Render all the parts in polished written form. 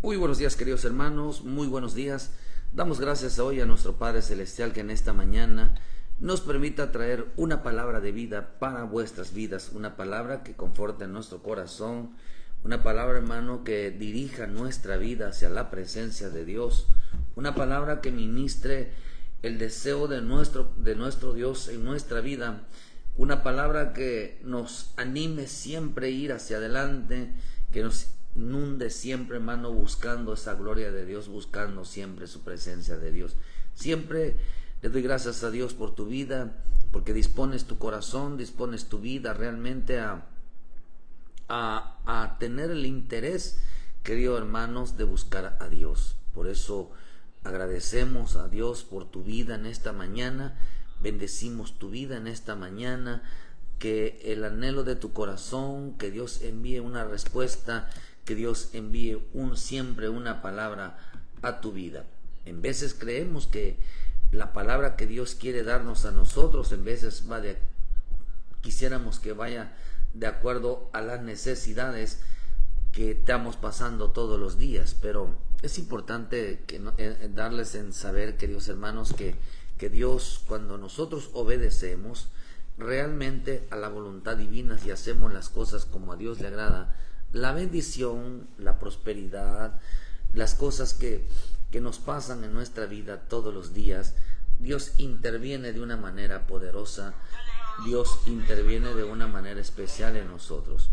Muy buenos días, queridos hermanos, muy buenos días. Damos gracias hoy a nuestro Padre Celestial que en esta mañana nos permita traer una palabra de vida para vuestras vidas, una palabra que conforte nuestro corazón, una palabra, hermano, que dirija nuestra vida hacia la presencia de Dios, una palabra que ministre el deseo de nuestro Dios en nuestra vida, una palabra que nos anime siempre a ir hacia adelante, que nos inunde siempre, hermano, buscando esa gloria de Dios, buscando siempre su presencia de Dios. Siempre le doy gracias a Dios por tu vida, porque dispones tu corazón, dispones tu vida realmente a tener el interés, queridos hermanos, de buscar a Dios. Por eso agradecemos a Dios por tu vida en esta mañana, bendecimos tu vida en esta mañana, que el anhelo de tu corazón, que Dios envíe una respuesta, que Dios envíe siempre una palabra a tu vida. En veces creemos que la palabra que Dios quiere darnos a nosotros, en veces quisiéramos que vaya de acuerdo a las necesidades que estamos pasando todos los días, pero es importante darles en saber, queridos hermanos, que Dios, cuando nosotros obedecemos realmente a la voluntad divina, si hacemos las cosas como a Dios le agrada, la bendición, la prosperidad, las cosas que nos pasan en nuestra vida todos los días, Dios interviene de una manera poderosa, Dios interviene de una manera especial en nosotros.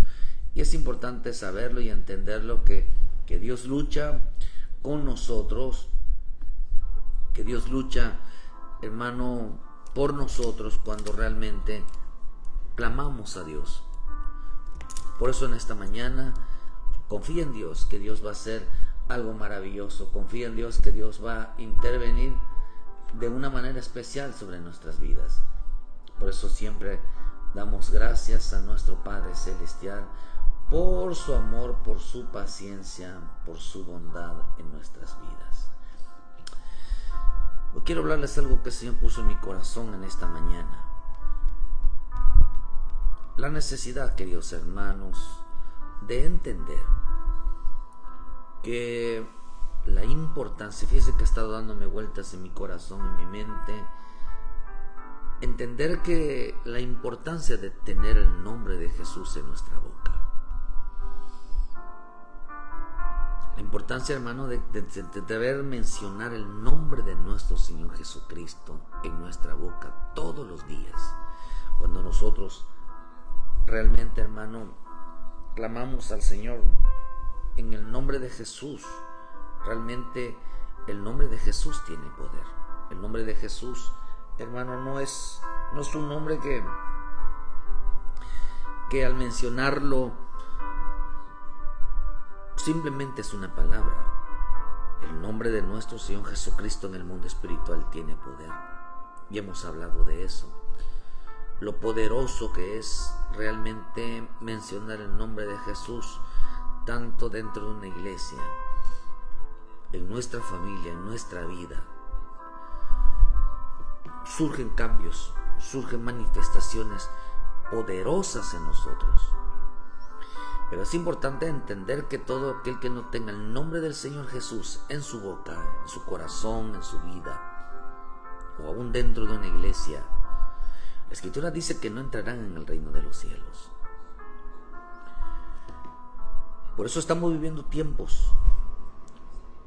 Y es importante saberlo y entenderlo, que Dios lucha con nosotros, que Dios lucha, hermano, por nosotros cuando realmente clamamos a Dios. Por eso en esta mañana confía en Dios, que Dios va a hacer algo maravilloso. Confía en Dios, que Dios va a intervenir de una manera especial sobre nuestras vidas. Por eso siempre damos gracias a nuestro Padre Celestial por su amor, por su paciencia, por su bondad en nuestras vidas. Hoy quiero hablarles algo que el Señor puso en mi corazón en esta mañana. La necesidad, queridos hermanos, de entender que la importancia, fíjense que ha estado dándome vueltas en mi corazón, en mi mente, entender que la importancia de tener el nombre de Jesús en nuestra boca. La importancia, hermano, de deber mencionar el nombre de nuestro Señor Jesucristo en nuestra boca todos los días. Cuando nosotros realmente, hermano, clamamos al Señor en el nombre de Jesús, realmente el nombre de Jesús tiene poder. El nombre de Jesús, hermano, no es un nombre que al mencionarlo simplemente es una palabra. El nombre de nuestro Señor Jesucristo en el mundo espiritual tiene poder. Y hemos hablado de eso. Lo poderoso que es realmente mencionar el nombre de Jesús, tanto dentro de una iglesia, en nuestra familia, en nuestra vida. Surgen cambios, surgen manifestaciones poderosas en nosotros. Pero es importante entender que todo aquel que no tenga el nombre del Señor Jesús en su boca, en su corazón, en su vida, o aún dentro de una iglesia, la Escritura dice que no entrarán en el reino de los cielos. Por eso estamos viviendo tiempos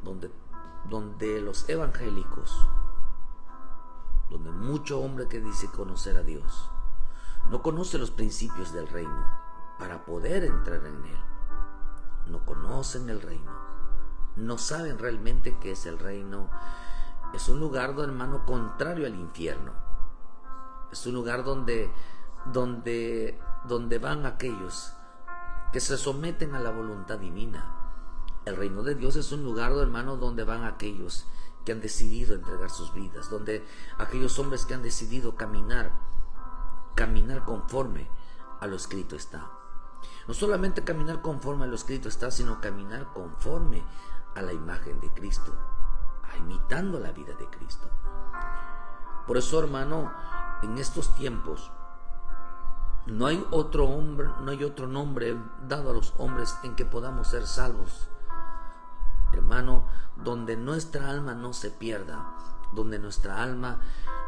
donde los evangélicos, donde mucho hombre que dice conocer a Dios, no conoce los principios del reino para poder entrar en él. No conocen el reino, no saben realmente qué es el reino. Es un lugar, hermano, contrario al infierno. Es un lugar donde van aquellos que se someten a la voluntad divina. El reino de Dios es un lugar, hermano, donde van aquellos que han decidido entregar sus vidas, donde aquellos hombres que han decidido caminar conforme a lo escrito está. No solamente caminar conforme a lo escrito está, sino caminar conforme a la imagen de Cristo, imitando la vida de Cristo. Por eso, hermano, en estos tiempos no hay otro nombre dado a los hombres en que podamos ser salvos Hermano, donde nuestra alma no se pierda, donde nuestra alma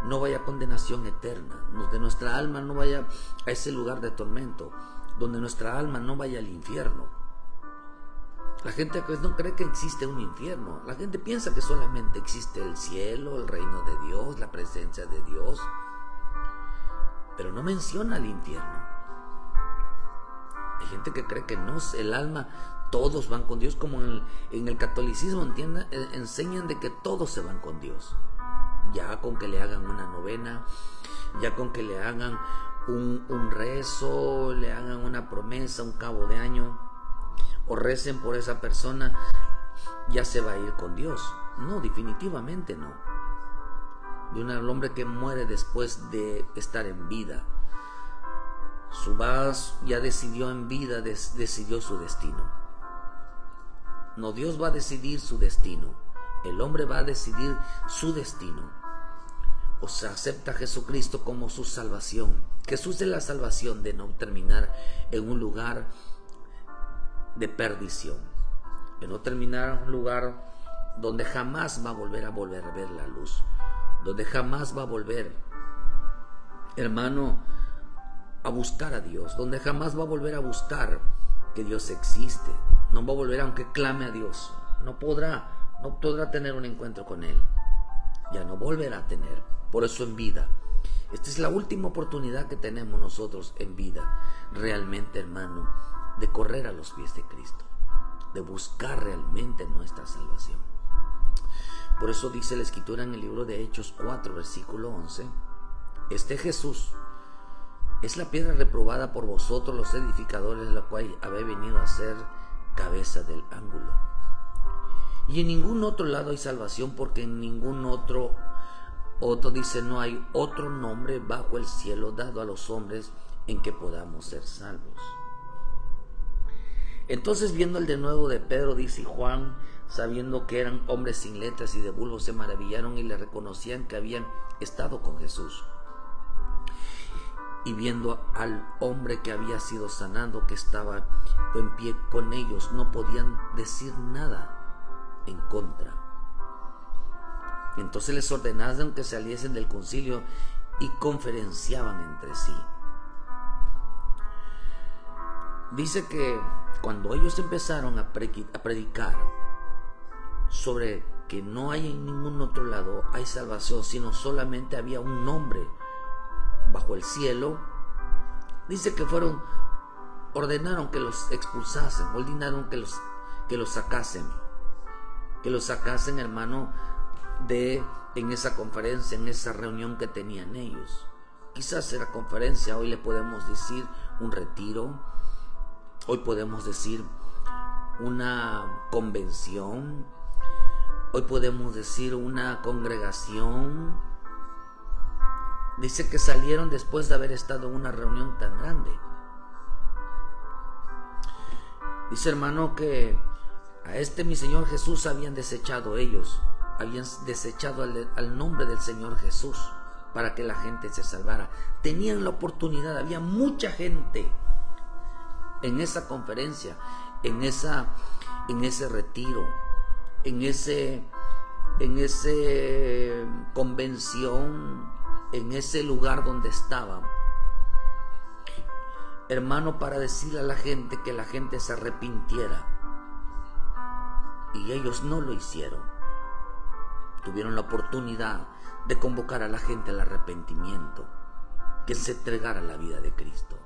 no vaya a condenación eterna, donde nuestra alma no vaya a ese lugar de tormento, donde nuestra alma no vaya al infierno. La gente pues no cree que existe un infierno. La gente piensa que solamente existe el cielo, el reino de Dios, la presencia de Dios, pero no menciona el infierno. Hay gente que cree que no, el alma, todos van con Dios, como en el catolicismo enseñan de que todos se van con Dios. Ya con que le hagan una novena, ya con que le hagan un rezo, le hagan una promesa, un cabo de año, o recen por esa persona, ya se va a ir con Dios. No, definitivamente no. De un hombre que muere después de estar en vida, su vas ya decidió en vida, decidió su destino. No, Dios va a decidir su destino. El hombre va a decidir su destino. O sea, acepta a Jesucristo como su salvación. Jesús es la salvación de no terminar en un lugar de perdición, de no terminar en un lugar donde jamás va a volver a ver la luz, donde jamás va a volver, hermano, a buscar a Dios, donde jamás va a volver a buscar que Dios existe. No va a volver, aunque clame a Dios, no podrá tener un encuentro con Él, ya no volverá a tener. Por eso en vida, esta es la última oportunidad que tenemos nosotros en vida, realmente, hermano, de correr a los pies de Cristo, de buscar realmente nuestra salvación. Por eso dice la Escritura en el libro de Hechos 4, versículo 11, este Jesús es la piedra reprobada por vosotros los edificadores, la cual habéis venido a ser cabeza del ángulo. Y en ningún otro lado hay salvación, porque en ningún otro dice, no hay otro nombre bajo el cielo dado a los hombres en que podamos ser salvos. Entonces, viendo el denuedo de Pedro, dice, y Juan, sabiendo que eran hombres sin letras y de vulgo, se maravillaron y le reconocían que habían estado con Jesús. Y viendo al hombre que había sido sanado, que estaba en pie con ellos, no podían decir nada en contra. Entonces les ordenaron que saliesen del concilio y conferenciaban entre sí. Dice que cuando ellos empezaron a predicar sobre que no hay en ningún otro lado hay salvación, sino solamente había un nombre bajo el cielo, dice que ordenaron que los expulsasen, ordenaron que los sacasen, hermano, en esa conferencia, en esa reunión que tenían ellos. Quizás era conferencia, hoy le podemos decir un retiro, hoy podemos decir una convención, hoy podemos decir una congregación. Dice que salieron después de haber estado en una reunión tan grande. Dice, hermano, que a mi Señor Jesús habían desechado ellos, habían desechado al nombre del Señor Jesús para que la gente se salvara. Tenían la oportunidad, había mucha gente en esa conferencia, en ese retiro, en ese convención, en ese lugar donde estaban, hermano, para decirle a la gente que la gente se arrepintiera, y ellos no lo hicieron. Tuvieron la oportunidad de convocar a la gente al arrepentimiento, que se entregara a la vida de Cristo.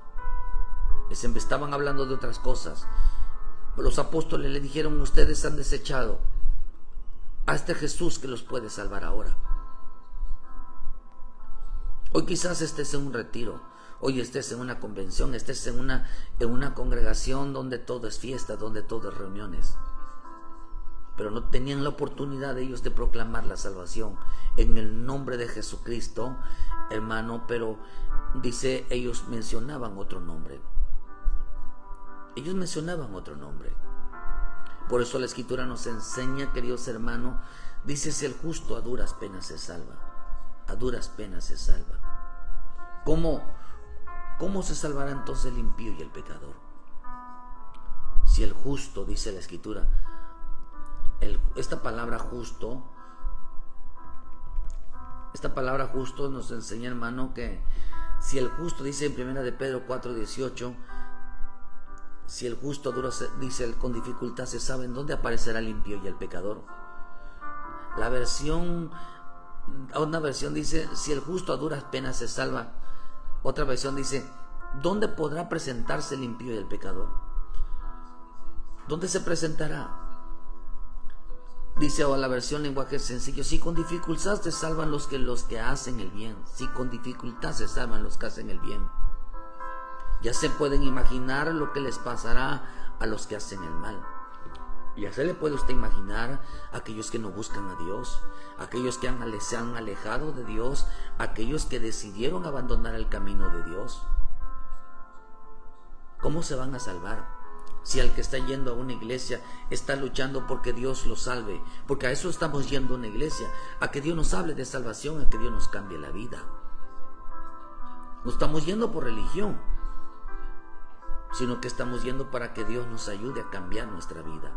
Estaban hablando de otras cosas. Los apóstoles le dijeron, ustedes han desechado a este Jesús que los puede salvar ahora. Hoy quizás estés en un retiro, hoy estés en una convención, estés en una congregación donde todo es fiesta, donde todo es reuniones, pero no tenían la oportunidad de ellos de proclamar la salvación en el nombre de Jesucristo, hermano. Pero dice, ellos mencionaban otro nombre. Por eso la Escritura nos enseña, queridos hermanos, dice, si el justo a duras penas se salva, a duras penas se salva. ¿Cómo se salvará entonces el impío y el pecador? Si el justo, dice la Escritura, esta palabra justo nos enseña, hermano, que si el justo, dice en 1 de Pedro 4:18, si el justo dura, dice, con dificultad se sabe en dónde aparecerá el impío y el pecador. Una versión dice, si el justo a duras penas se salva. Otra versión dice, ¿dónde podrá presentarse el impío y el pecador? ¿Dónde se presentará? Dice la versión lenguaje sencillo, si con dificultad se salvan los que hacen el bien. Si con dificultad se salvan los que hacen el bien. Ya se pueden imaginar lo que les pasará a los que hacen el mal. Ya se le puede usted imaginar a aquellos que no buscan a Dios, aquellos que se han alejado de Dios, aquellos que decidieron abandonar el camino de Dios. ¿Cómo se van a salvar? Si al que está yendo a una iglesia está luchando porque Dios lo salve, porque a eso estamos yendo a una iglesia, a que Dios nos hable de salvación, a que Dios nos cambie la vida. No estamos yendo por religión, sino que estamos yendo para que Dios nos ayude a cambiar nuestra vida.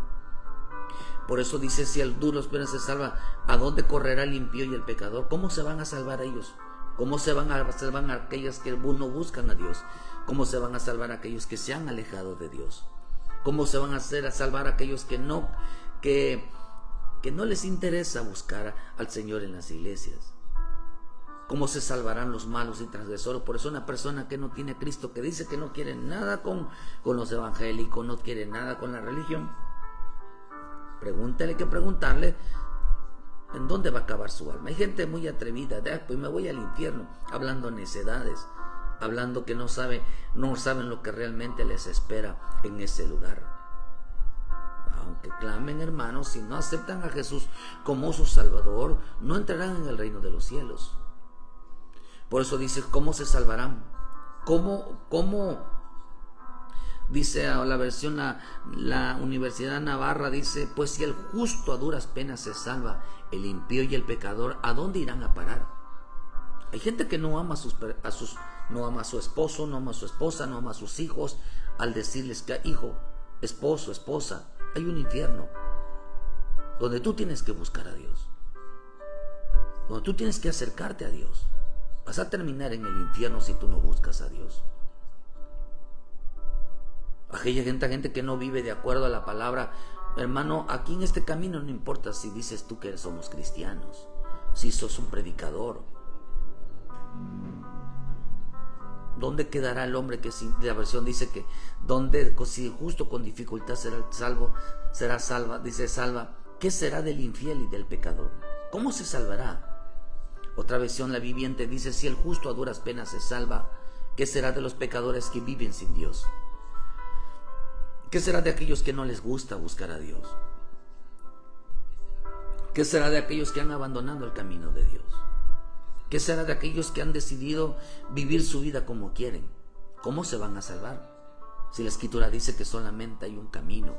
Por eso dice, si el duro se salva, ¿a dónde correrá el impío y el pecador? ¿Cómo se van a salvar ellos? ¿Cómo se van a salvar aquellos que no buscan a Dios? ¿Cómo se van a salvar aquellos que se han alejado de Dios? ¿Cómo se van a salvar aquellos que no les interesa buscar al Señor en las iglesias? ¿Cómo se salvarán los malos y transgresores? Por eso una persona que no tiene a Cristo, que dice que no quiere nada con los evangélicos, no quiere nada con la religión, hay que preguntarle en dónde va a acabar su alma. Hay gente muy atrevida, pues me voy al infierno, hablando necedades, hablando que no saben lo que realmente les espera en ese lugar. Aunque clamen, hermanos, si no aceptan a Jesús como su Salvador, no entrarán en el reino de los cielos. Por eso dice, ¿cómo se salvarán? ¿Cómo? Dice la versión, la Universidad Navarra dice, pues si el justo a duras penas se salva, el impío y el pecador, ¿a dónde irán a parar? Hay gente que no ama no ama a su esposo, no ama a su esposa, no ama a sus hijos, al decirles que hijo, esposo, esposa, hay un infierno donde tú tienes que buscar a Dios, donde tú tienes que acercarte a Dios. Vas a terminar en el infierno si tú no buscas a Dios. Aquella gente que no vive de acuerdo a la palabra, hermano, aquí en este camino no importa si dices tú que somos cristianos, si sos un predicador. ¿Dónde quedará el hombre que la versión dice que si justo con dificultad será salva, dice salva? ¿Qué será del infiel y del pecador? ¿Cómo se salvará? Otra versión, la viviente, dice, si el justo a duras penas se salva, ¿qué será de los pecadores que viven sin Dios? ¿Qué será de aquellos que no les gusta buscar a Dios? ¿Qué será de aquellos que han abandonado el camino de Dios? ¿Qué será de aquellos que han decidido vivir su vida como quieren? ¿Cómo se van a salvar? Si la Escritura dice que solamente hay un camino.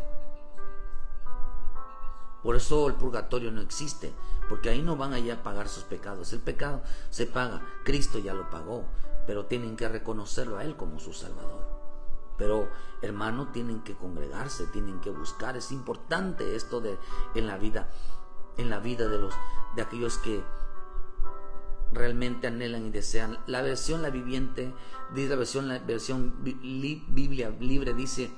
Por eso el purgatorio no existe, porque ahí no van allá a pagar sus pecados. El pecado se paga, Cristo ya lo pagó, pero tienen que reconocerlo a Él como su Salvador. Pero, hermano, tienen que congregarse, tienen que buscar. Es importante esto en la vida de aquellos que realmente anhelan y desean. La viviente, dice la versión Biblia libre, dice,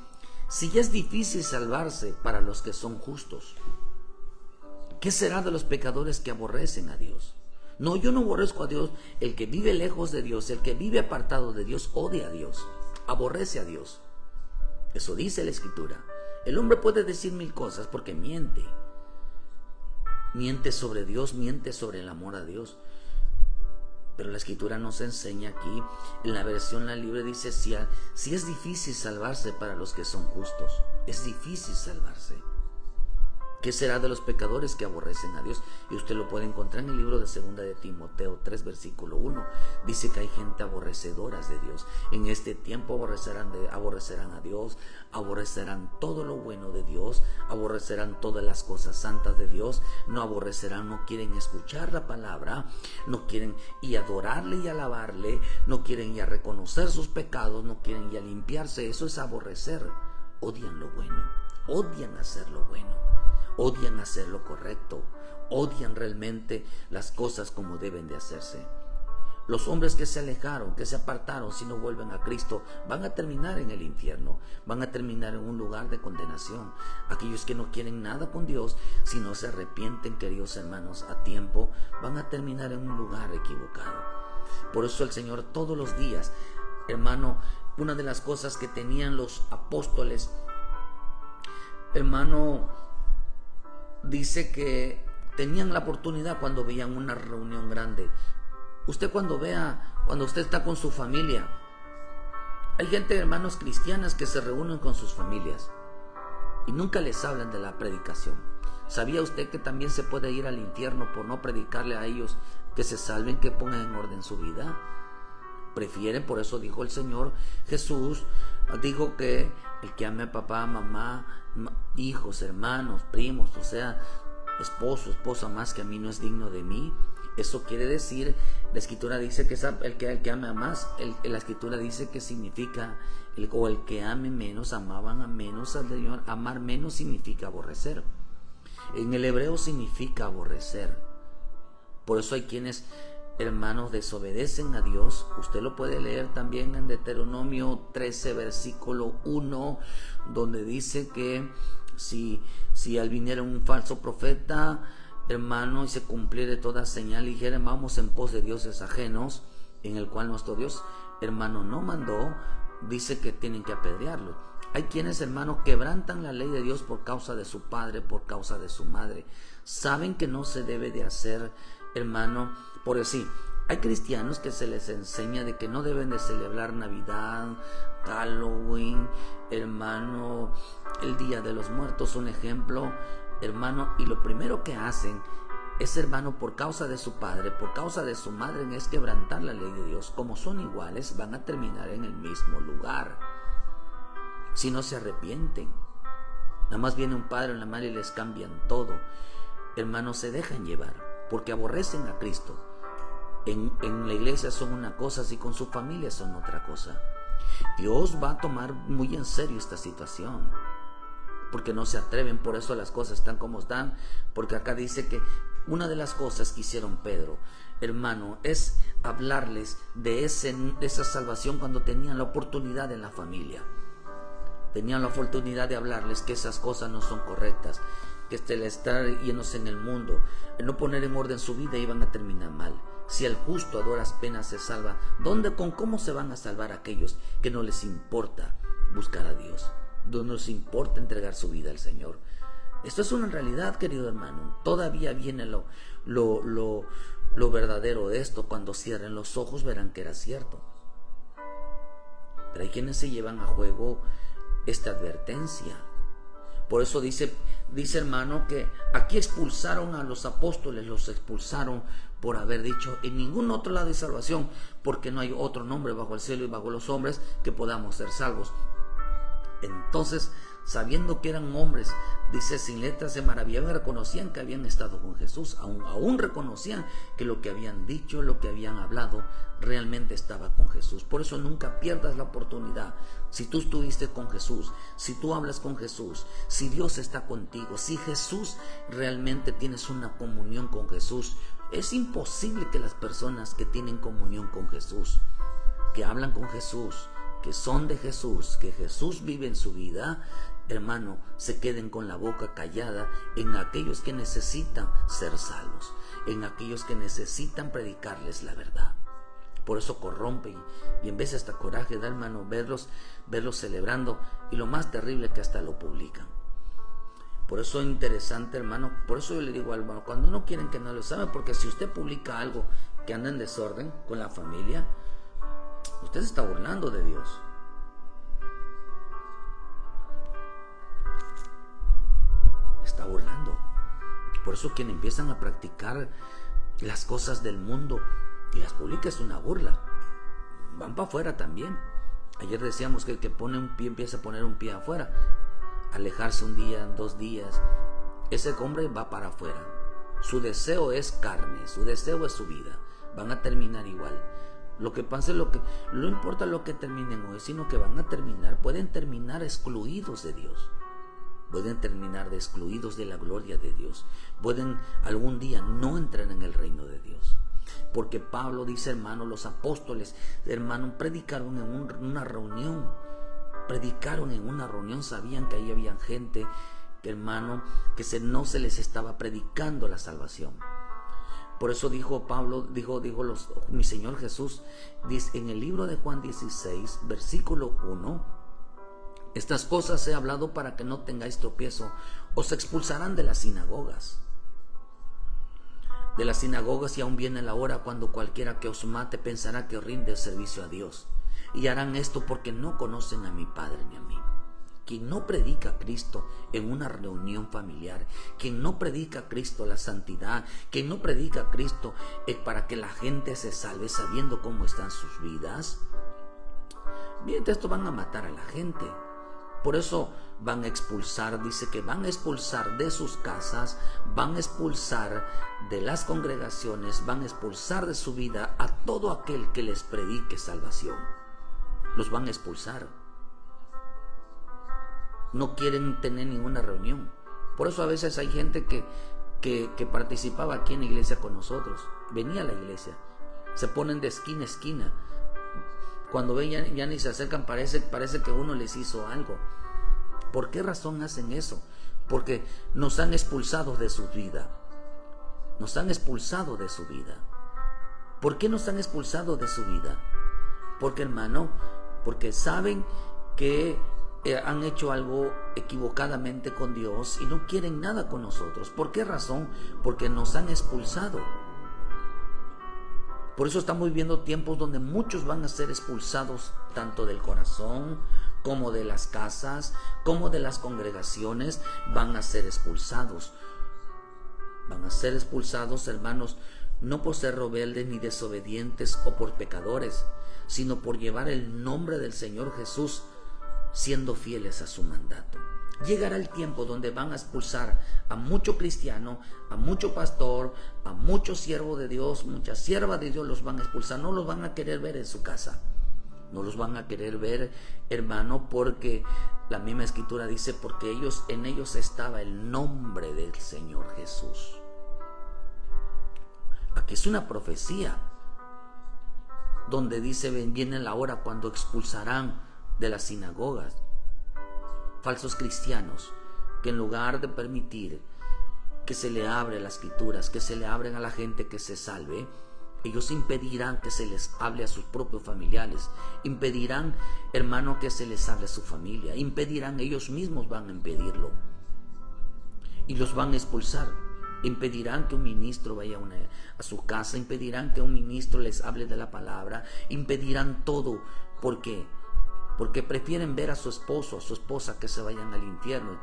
si ya es difícil salvarse para los que son justos, ¿qué será de los pecadores que aborrecen a Dios? No, yo no aborrezco a Dios. El que vive lejos de Dios, el que vive apartado de Dios, odia a Dios, aborrece a Dios. Eso dice la Escritura. El hombre puede decir mil cosas porque miente sobre Dios, miente sobre el amor a Dios. Pero la Escritura nos enseña aquí, en la versión La Libre dice, si es difícil salvarse para los que son justos, es difícil salvarse. ¿Qué será de los pecadores que aborrecen a Dios? Y usted lo puede encontrar en el libro de 2 de Timoteo 3, versículo 1. Dice que hay gente aborrecedoras de Dios. En este tiempo aborrecerán a Dios, aborrecerán todo lo bueno de Dios, aborrecerán todas las cosas santas de Dios, no aborrecerán, no quieren escuchar la palabra, no quieren y adorarle y alabarle, no quieren ya reconocer sus pecados, no quieren ya limpiarse. Eso es aborrecer. Odian lo bueno, odian hacer lo bueno. odian hacer lo correcto, odian realmente las cosas como deben de hacerse. Los hombres que se alejaron, que se apartaron, si no vuelven a Cristo, van a terminar en el infierno, van a terminar en un lugar de condenación. Aquellos que no quieren nada con Dios, si no se arrepienten, queridos hermanos, a tiempo, van a terminar en un lugar equivocado. Por eso el Señor todos los días, hermano, una de las cosas que tenían los apóstoles, hermano, dice que tenían la oportunidad cuando veían una reunión grande. Usted cuando usted está con su familia, hay gente, hermanos, cristianas que se reúnen con sus familias y nunca les hablan de la predicación. ¿Sabía usted que también se puede ir al infierno por no predicarle a ellos que se salven, que pongan en orden su vida? Prefieren, por eso dijo el Señor Jesús, dijo que el que ame a papá, mamá, hijos, hermanos, primos, o sea, esposo, esposa más que a mí no es digno de mí. Eso quiere decir, la Escritura dice que el que ame más, la Escritura dice que significa, el que ame menos, amaban a menos al Señor. Amar menos significa aborrecer. En el hebreo significa aborrecer. Por eso hay quienes, hermanos, desobedecen a Dios. Usted lo puede leer también en Deuteronomio 13, versículo 1, donde dice que si al viniera un falso profeta, hermano, y se cumpliere toda señal, y dijere, vamos en pos de dioses ajenos, en el cual nuestro Dios, hermano, no mandó, dice que tienen que apedrearlo. Hay quienes, hermano, quebrantan la ley de Dios por causa de su padre, por causa de su madre. Saben que no se debe de hacer, hermano, por decir, hay cristianos que se les enseña de que no deben de celebrar Navidad, Halloween, hermano, el Día de los Muertos, un ejemplo, hermano, y lo primero que hacen es, hermano, por causa de su padre, por causa de su madre, es quebrantar la ley de Dios. Como son iguales, van a terminar en el mismo lugar si no se arrepienten. Nada más viene un padre o una madre y les cambian todo. Hermanos, se dejan llevar porque aborrecen a Cristo. En la iglesia son una cosa, así con su familia son otra cosa. Dios va a tomar muy en serio esta situación, porque no se atreven. Por eso las cosas están como están, porque acá dice que una de las cosas que hicieron Pedro, hermano, es hablarles de esa salvación cuando tenían la oportunidad en la familia. Tenían la oportunidad de hablarles que esas cosas no son correctas, que el estar llenos en el mundo, el no poner en orden su vida, iban a terminar mal. Si el justo a duras penas se salva, ¿cómo se van a salvar aquellos que no les importa buscar a Dios? No nos importa entregar su vida al Señor. Esto es una realidad, querido hermano. Todavía viene lo verdadero de esto. Cuando cierren los ojos verán que era cierto. Pero hay quienes se llevan a juego esta advertencia. Por eso dice hermano, que aquí expulsaron a los apóstoles, los expulsaron por haber dicho, en ningún otro lado hay salvación, porque no hay otro nombre bajo el cielo y bajo los hombres que podamos ser salvos. Entonces, sabiendo que eran hombres, dice, sin letras, se maravillaban, reconocían que habían estado con Jesús, aún reconocían que lo que habían dicho, lo que habían hablado, realmente estaba con Jesús. Por eso nunca pierdas la oportunidad. Si tú estuviste con Jesús, si tú hablas con Jesús, si Dios está contigo, si Jesús realmente tienes una comunión con Jesús, es imposible que las personas que tienen comunión con Jesús, que hablan con Jesús, que son de Jesús, que Jesús vive en su vida, hermano, se queden con la boca callada en aquellos que necesitan ser salvos, en aquellos que necesitan predicarles la verdad. Por eso corrompen, y en vez de hasta coraje da, hermano, verlos celebrando, y lo más terrible que hasta lo publican. Por eso es interesante, hermano, por eso yo le digo al hermano, cuando no quieren que no lo saben, porque si usted publica algo que anda en desorden con la familia, usted se está burlando de Dios. Está burlando. Por eso quienes empiezan a practicar las cosas del mundo y las publica es una burla. Van para afuera también. Ayer decíamos que el que pone un pie empieza a poner un pie afuera. Alejarse un día, 2 días. Ese hombre va para afuera. Su deseo es carne, su deseo es su vida. Van a terminar igual. Lo que pasa es no importa lo que terminen hoy, sino que van a terminar, pueden terminar excluidos de Dios. pueden terminar de excluidos de la gloria de Dios. Pueden algún día no entrar en el reino de Dios. Porque Pablo dice, hermano, los apóstoles, hermano, predicaron en una reunión. Predicaron en una reunión, sabían que ahí había gente, hermano, que no se les estaba predicando la salvación. Por eso dijo Pablo, mi Señor Jesús, dice en el libro de Juan 16, versículo 1, estas cosas he hablado para que no tengáis tropiezo, os expulsarán de las sinagogas. De las sinagogas, y aún viene la hora cuando cualquiera que os mate pensará que os rinde servicio a Dios. Y harán esto porque no conocen a mi Padre ni a mí. Quien no predica a Cristo en una reunión familiar, quien no predica a Cristo la santidad, quien no predica a Cristo para que la gente se salve sabiendo cómo están sus vidas, bien, esto van a matar a la gente. Por eso van a expulsar, dice que van a expulsar de sus casas, van a expulsar de las congregaciones, van a expulsar de su vida a todo aquel que les predique salvación. Los van a expulsar. No quieren tener ninguna reunión. Por eso a veces hay gente que participaba aquí en la iglesia con nosotros. Venía a la iglesia. Se ponen de esquina a esquina. Cuando ven ya ni se acercan, parece que uno les hizo algo. ¿Por qué razón hacen eso? Porque nos han expulsado de su vida. Nos han expulsado de su vida. ¿Por qué nos han expulsado de su vida? Porque, hermano, porque saben que han hecho algo equivocadamente con Dios y no quieren nada con nosotros. ¿Por qué razón? Porque nos han expulsado. Por eso estamos viviendo tiempos donde muchos van a ser expulsados tanto del corazón como de las casas, como de las congregaciones. Van a ser expulsados. Van a ser expulsados, hermanos, no por ser rebeldes ni desobedientes o por pecadores, sino por llevar el nombre del Señor Jesús, siendo fieles a su mandato. Llegará el tiempo donde van a expulsar a mucho cristiano, a mucho pastor, a mucho siervo de Dios, mucha sierva de Dios, los van a expulsar. No los van a querer ver en su casa. No los van a querer ver, hermano, porque la misma escritura dice, porque en ellos estaba el nombre del Señor Jesús. Aquí es una profecía donde dice, viene la hora cuando expulsarán de las sinagogas falsos cristianos, que en lugar de permitir que se le abren las escrituras, que se le abren a la gente que se salve, ellos impedirán que se les hable a sus propios familiares, impedirán, hermano, que se les hable a su familia, impedirán, ellos mismos van a impedirlo y los van a expulsar. Impedirán que un ministro vaya a su casa, impedirán que un ministro les hable de la palabra, impedirán todo. ¿Por qué? Porque prefieren ver a su esposo, a su esposa que se vayan al infierno.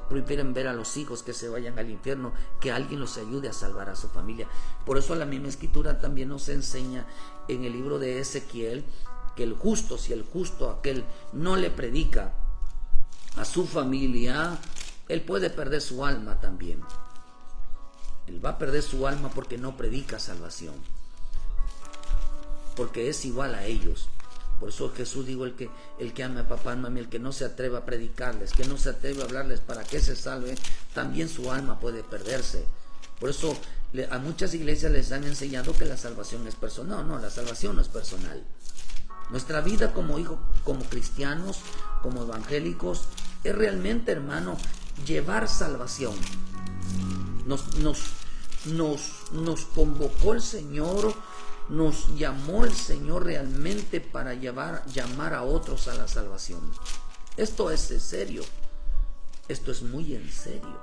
Prefieren ver a los hijos que se vayan al infierno, que alguien los ayude a salvar a su familia. Por eso la misma escritura también nos enseña en el libro de Ezequiel que el justo, si el justo aquel no le predica a su familia, él puede perder su alma también. Él va a perder su alma porque no predica salvación, porque es igual a ellos. Por eso Jesús dijo, el que ama a papá, mami, el que no se atreve a predicarles, que no se atreve a hablarles para que se salve, también su alma puede perderse. Por eso a muchas iglesias les han enseñado que la salvación es personal. No, la salvación no es personal. Nuestra vida como hijos, como cristianos, como evangélicos, es realmente, hermano, llevar salvación. Nos convocó el Señor, nos llamó el Señor realmente para llamar a otros a la salvación. Esto es en serio, esto es muy en serio.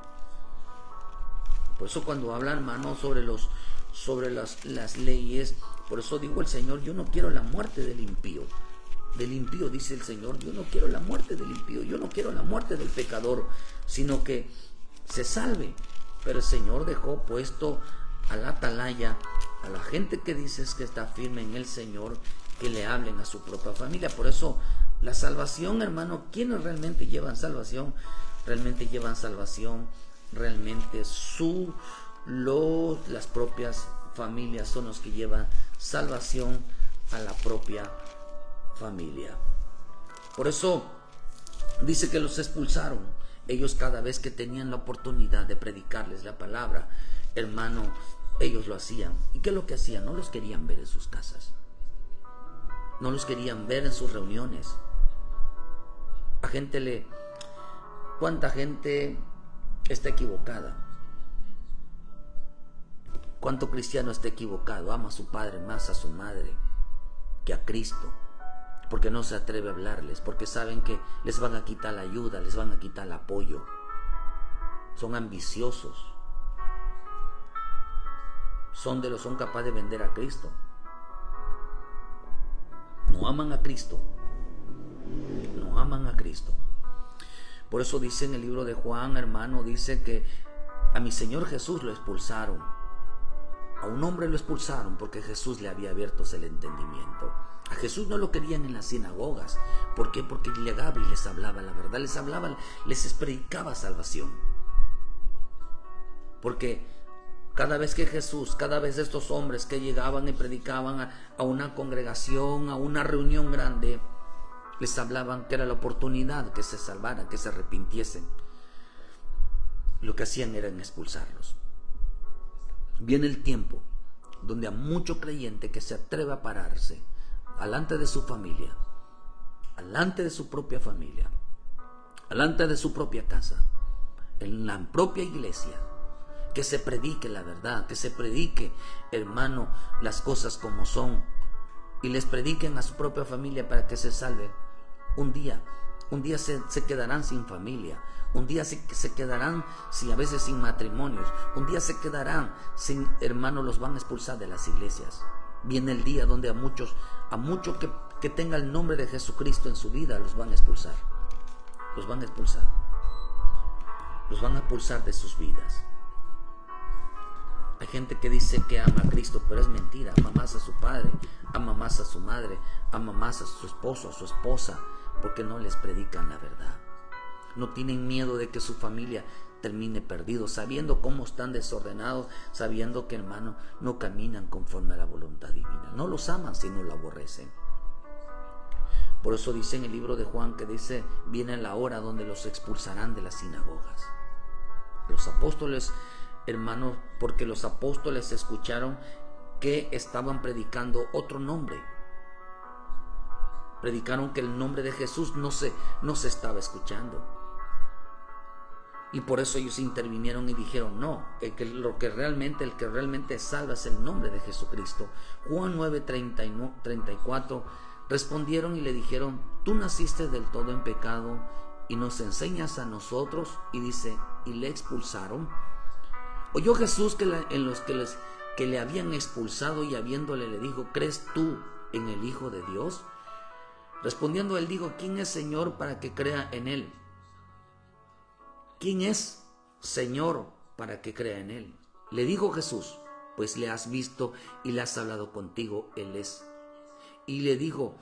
Por eso cuando habla, hermano, sobre las leyes, por eso digo el Señor, yo no quiero la muerte del impío. Del impío, dice el Señor, yo no quiero la muerte del impío, yo no quiero la muerte del pecador, sino que se salve. Pero el Señor dejó puesto a la atalaya, a la gente que dices que está firme en el Señor, que le hablen a su propia familia. Por eso la salvación, hermano, ¿quiénes realmente llevan salvación? Realmente llevan salvación, realmente las propias familias son los que llevan salvación a la propia familia. Por eso dice que los expulsaron. Ellos cada vez que tenían la oportunidad de predicarles la palabra, hermano, ellos lo hacían. ¿Y qué es lo que hacían? No los querían ver en sus casas. No los querían ver en sus reuniones. ¿Cuánta gente está equivocada? ¿Cuánto cristiano está equivocado? Ama a su padre más a su madre que a Cristo, porque no se atreve a hablarles, porque saben que les van a quitar la ayuda, les van a quitar el apoyo. Son ambiciosos. Son capaces de vender a Cristo. No aman a Cristo. No aman a Cristo. Por eso dice en el libro de Juan, hermano, dice que a mi Señor Jesús lo expulsaron. A un hombre lo expulsaron porque Jesús le había abierto el entendimiento. A Jesús no lo querían en las sinagogas. ¿Por qué? Porque llegaba y les hablaba la verdad, les predicaba salvación. Porque cada vez estos hombres que llegaban y predicaban a una congregación, a una reunión grande, les hablaban que era la oportunidad que se salvaran, que se arrepintiesen. Lo que hacían era expulsarlos. Viene el tiempo donde a mucho creyente que se atreve a pararse delante de su familia, delante de su propia familia, delante de su propia casa, en la propia iglesia, que se predique la verdad, que se predique, hermano, las cosas como son, y les prediquen a su propia familia para que se salven. Un día se quedarán sin familia, un día se quedarán a veces sin matrimonios, un día se quedarán sin, hermano, los van a expulsar de las iglesias. Viene el día donde a muchos que tenga el nombre de Jesucristo en su vida, los van a expulsar. Los van a expulsar. Los van a expulsar de sus vidas. Hay gente que dice que ama a Cristo, pero es mentira. Ama más a su padre, ama más a su madre, ama más a su esposo, a su esposa, porque no les predican la verdad. No tienen miedo de que su familia termine perdido, sabiendo cómo están desordenados, sabiendo que, hermano, no caminan conforme a la voluntad divina. No los aman, sino lo aborrecen. Por eso dice en el libro de Juan que dice, viene la hora donde los expulsarán de las sinagogas. Los apóstoles, hermanos, porque los apóstoles escucharon que estaban predicando otro nombre. Predicaron que el nombre de Jesús no se estaba escuchando. Y por eso ellos intervinieron y dijeron, no, el que realmente salva es el nombre de Jesucristo. Juan 9:34, respondieron y le dijeron, tú naciste del todo en pecado y nos enseñas a nosotros. Y dice, y le expulsaron. Oyó Jesús que le habían expulsado, y habiéndole le dijo, ¿crees tú en el Hijo de Dios? Respondiendo él dijo, ¿quién es Señor para que crea en él? ¿Quién es Señor para que crea en él? Le dijo Jesús, pues le has visto y le has hablado contigo, él es. Y le dijo,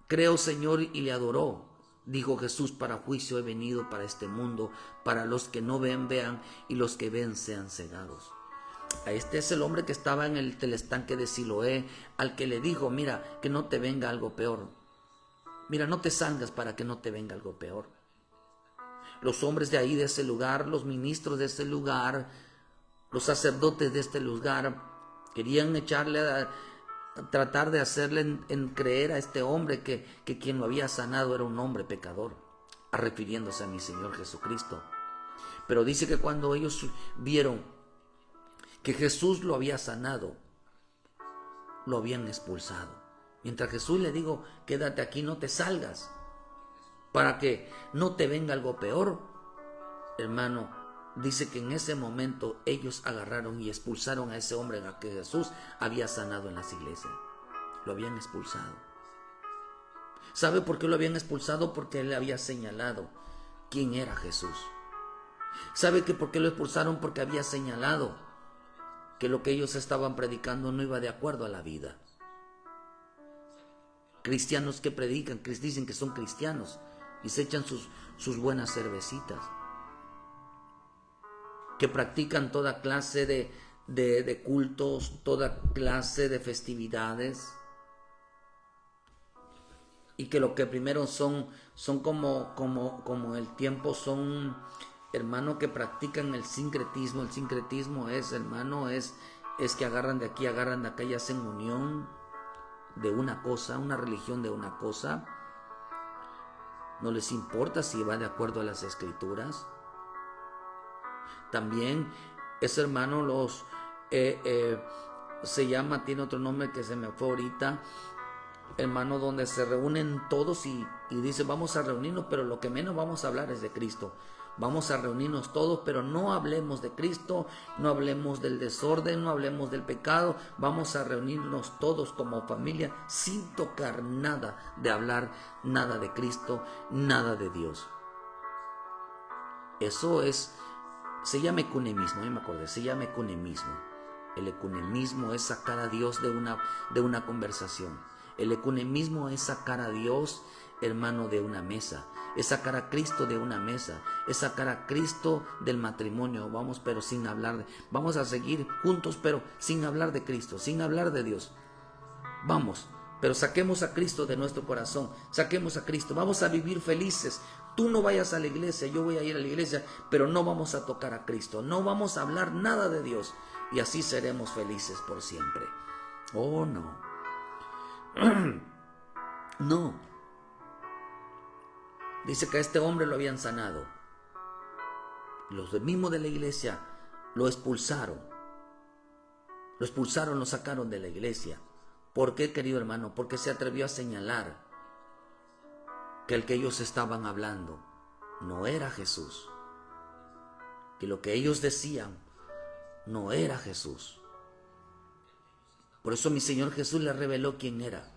creo Señor, y le adoró. Dijo Jesús, para juicio he venido para este mundo, para los que no ven, vean, y los que ven sean cegados. Este es el hombre que estaba en el estanque de Siloé, al que le dijo, mira, que no te venga algo peor. Mira, no te salgas para que no te venga algo peor. Los hombres de ahí, de ese lugar, los ministros de ese lugar, los sacerdotes de este lugar, querían tratar de hacerle creer a este hombre que quien lo había sanado era un hombre pecador, refiriéndose a mi Señor Jesucristo. Pero dice que cuando ellos vieron que Jesús lo había sanado, lo habían expulsado. Mientras Jesús le dijo, quédate aquí, no te salgas, para que no te venga algo peor, hermano, dice que en ese momento ellos agarraron y expulsaron a ese hombre a que Jesús había sanado en las iglesias. Lo habían expulsado. ¿Sabe por qué lo habían expulsado? Porque él había señalado quién era Jesús. ¿Sabe que por qué lo expulsaron? Porque había señalado que lo que ellos estaban predicando no iba de acuerdo a la vida. Cristianos que predican, que dicen que son cristianos y se echan sus buenas cervecitas, que practican toda clase de cultos, toda clase de festividades, y que lo que primero son como el tiempo, son, hermano, que practican el sincretismo. El sincretismo es, hermano, es que agarran de aquí, agarran de acá y hacen unión de una cosa, una religión de una cosa. No les importa si va de acuerdo a las escrituras. También ese hermano se llama, tiene otro nombre que se me fue ahorita, hermano, donde se reúnen todos y dicen vamos a reunirnos, pero lo que menos vamos a hablar es de Cristo. Vamos a reunirnos todos, pero no hablemos de Cristo, no hablemos del desorden, no hablemos del pecado. Vamos a reunirnos todos como familia sin tocar nada de hablar, nada de Cristo, nada de Dios. Eso se llama ecumenismo, me acordé, se llama ecumenismo. El ecumenismo es sacar a Dios de una conversación. El ecumenismo es sacar a Dios, hermano, de una mesa. Es sacar a Cristo de una mesa. Es sacar a Cristo del matrimonio. Pero sin hablar vamos a seguir juntos, pero sin hablar de Cristo, sin hablar de Dios. Vamos, pero saquemos a Cristo de nuestro corazón. Saquemos a Cristo. Vamos a vivir felices. Tú no vayas a la iglesia, yo voy a ir a la iglesia, pero no vamos a tocar a Cristo. No vamos a hablar nada de Dios. Y así seremos felices por siempre. Oh, no. No. Dice que a este hombre lo habían sanado. Los mismos de la iglesia lo expulsaron. Lo sacaron de la iglesia. ¿Por qué, querido hermano? Porque se atrevió a señalar que el que ellos estaban hablando no era Jesús. Que lo que ellos decían no era Jesús. Por eso mi Señor Jesús les reveló quién era.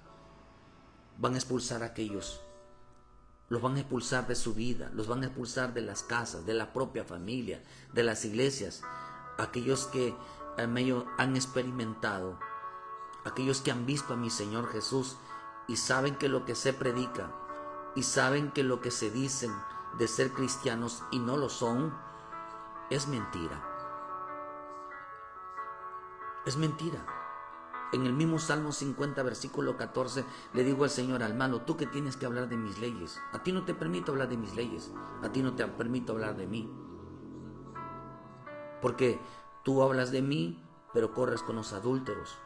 Van a expulsar a aquellos. Los van a expulsar de su vida. Los van a expulsar de las casas, de la propia familia, de las iglesias. Aquellos que han experimentado, aquellos que han visto a mi Señor Jesús y saben que lo que se predica y saben que lo que se dicen de ser cristianos y no lo son, es mentira. Es mentira. En el mismo Salmo 50, versículo 14, le digo al Señor, al malo, tú que tienes que hablar de mis leyes. A ti no te permito hablar de mis leyes. A ti no te permito hablar de mí. Porque tú hablas de mí, pero corres con los adúlteros.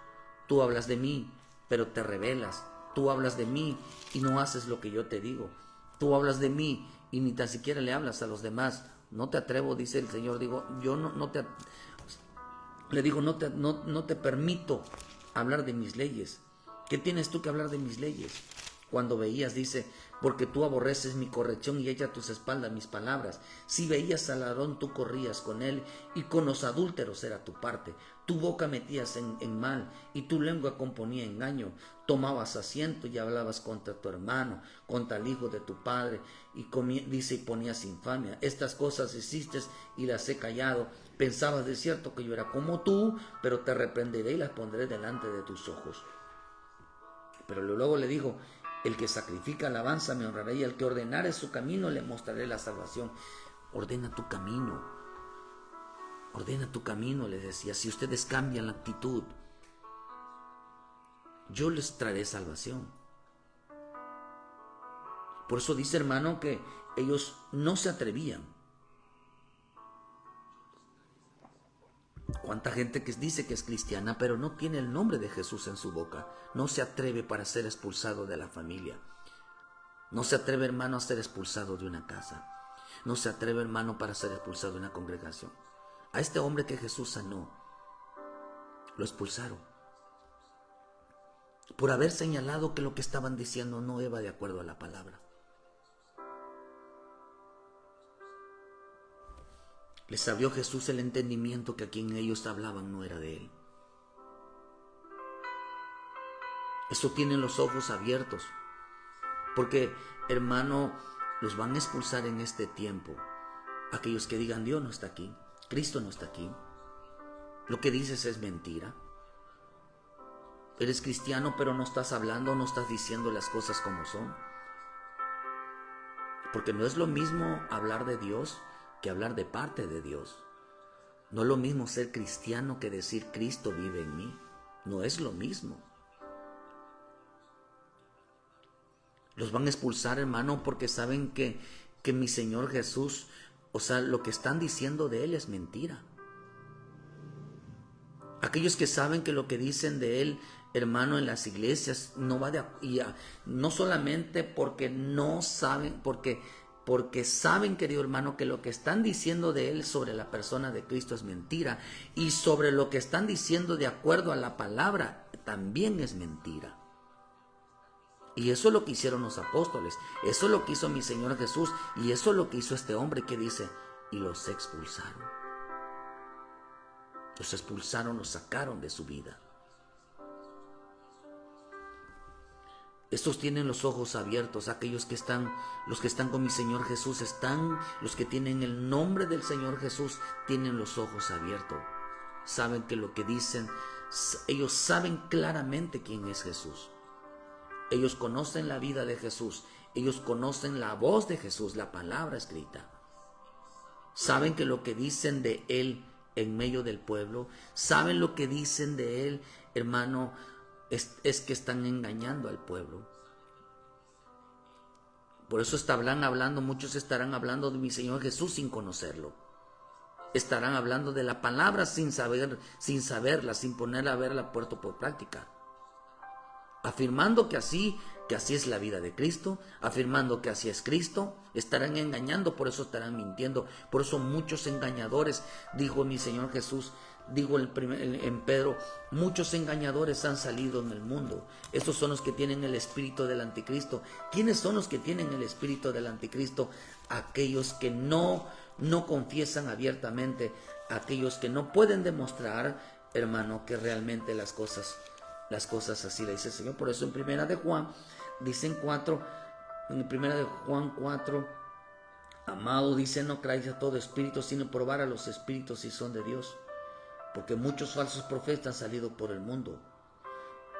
Tú hablas de mí, pero te rebelas. Tú hablas de mí y no haces lo que yo te digo. Tú hablas de mí y ni tan siquiera le hablas a los demás. No te atrevo, dice el Señor. Digo, yo no te permito hablar de mis leyes. ¿Qué tienes tú que hablar de mis leyes? Cuando veías, dice, porque tú aborreces mi corrección y echa a tus espaldas mis palabras. Si veías al ladrón, tú corrías con él, y con los adúlteros era tu parte. Tu boca metías en mal, y tu lengua componía engaño. Tomabas asiento y hablabas contra tu hermano, contra el hijo de tu padre, y ponías infamia. Estas cosas hiciste y las he callado. Pensabas de cierto que yo era como tú, pero te reprenderé y las pondré delante de tus ojos. Pero luego le dijo, el que sacrifica alabanza me honrará, y el que ordenare su camino le mostraré la salvación. Ordena tu camino. Ordena tu camino, les decía. Si ustedes cambian la actitud, yo les traeré salvación. Por eso dice, hermano, que ellos no se atrevían. Cuánta gente que dice que es cristiana, pero no tiene el nombre de Jesús en su boca. No se atreve para ser expulsado de la familia. No se atreve, hermano, a ser expulsado de una casa. No se atreve, hermano, para ser expulsado de una congregación. A este hombre que Jesús sanó, lo expulsaron por haber señalado que lo que estaban diciendo no iba de acuerdo a la palabra. Les abrió Jesús el entendimiento que a quien ellos hablaban no era de Él. Eso tienen los ojos abiertos. Porque, hermano, los van a expulsar en este tiempo. Aquellos que digan, Dios no está aquí, Cristo no está aquí. Lo que dices es mentira. Eres cristiano, pero no estás hablando, no estás diciendo las cosas como son. Porque no es lo mismo hablar de Dios que hablar de parte de Dios. No es lo mismo ser cristiano que decir Cristo vive en mí. No es lo mismo. Los van a expulsar, hermano, porque saben que mi Señor Jesús, o sea, lo que están diciendo de Él es mentira. Aquellos que saben que lo que dicen de Él, hermano, en las iglesias no va no solamente porque no saben, porque saben, querido hermano, que lo que están diciendo de Él sobre la persona de Cristo es mentira, y sobre lo que están diciendo de acuerdo a la palabra también es mentira. Y eso es lo que hicieron los apóstoles, eso es lo que hizo mi Señor Jesús, y eso es lo que hizo este hombre que dice, y los expulsaron. Los expulsaron, los sacaron de su vida. Estos tienen los ojos abiertos, aquellos que están, los que están con mi Señor Jesús los que tienen el nombre del Señor Jesús, tienen los ojos abiertos. Saben que lo que dicen, ellos saben claramente quién es Jesús. Ellos conocen la vida de Jesús, ellos conocen la voz de Jesús, la palabra escrita. Saben que lo que dicen de Él en medio del pueblo, saben lo que dicen de Él, hermano, es que están engañando al pueblo. Por eso muchos estarán hablando de mi Señor Jesús sin conocerlo. Estarán hablando de la palabra sin saberla, sin ponerla a verla puerto por práctica. Afirmando que así es la vida de Cristo, afirmando que así es Cristo, estarán engañando, por eso estarán mintiendo. Por eso muchos engañadores, dijo mi Señor Jesús, digo en Pedro, muchos engañadores han salido en el mundo. Estos son los que tienen el espíritu del anticristo. ¿Quiénes son los que tienen el espíritu del anticristo? Aquellos que no confiesan abiertamente, aquellos que no pueden demostrar, hermano, que realmente las cosas así le dice el Señor. Por eso en primera de Juan, dicen 4, en primera de Juan 4, amado, dice, no creáis a todo espíritu, sino probar a los espíritus si son de Dios, porque muchos falsos profetas han salido por el mundo.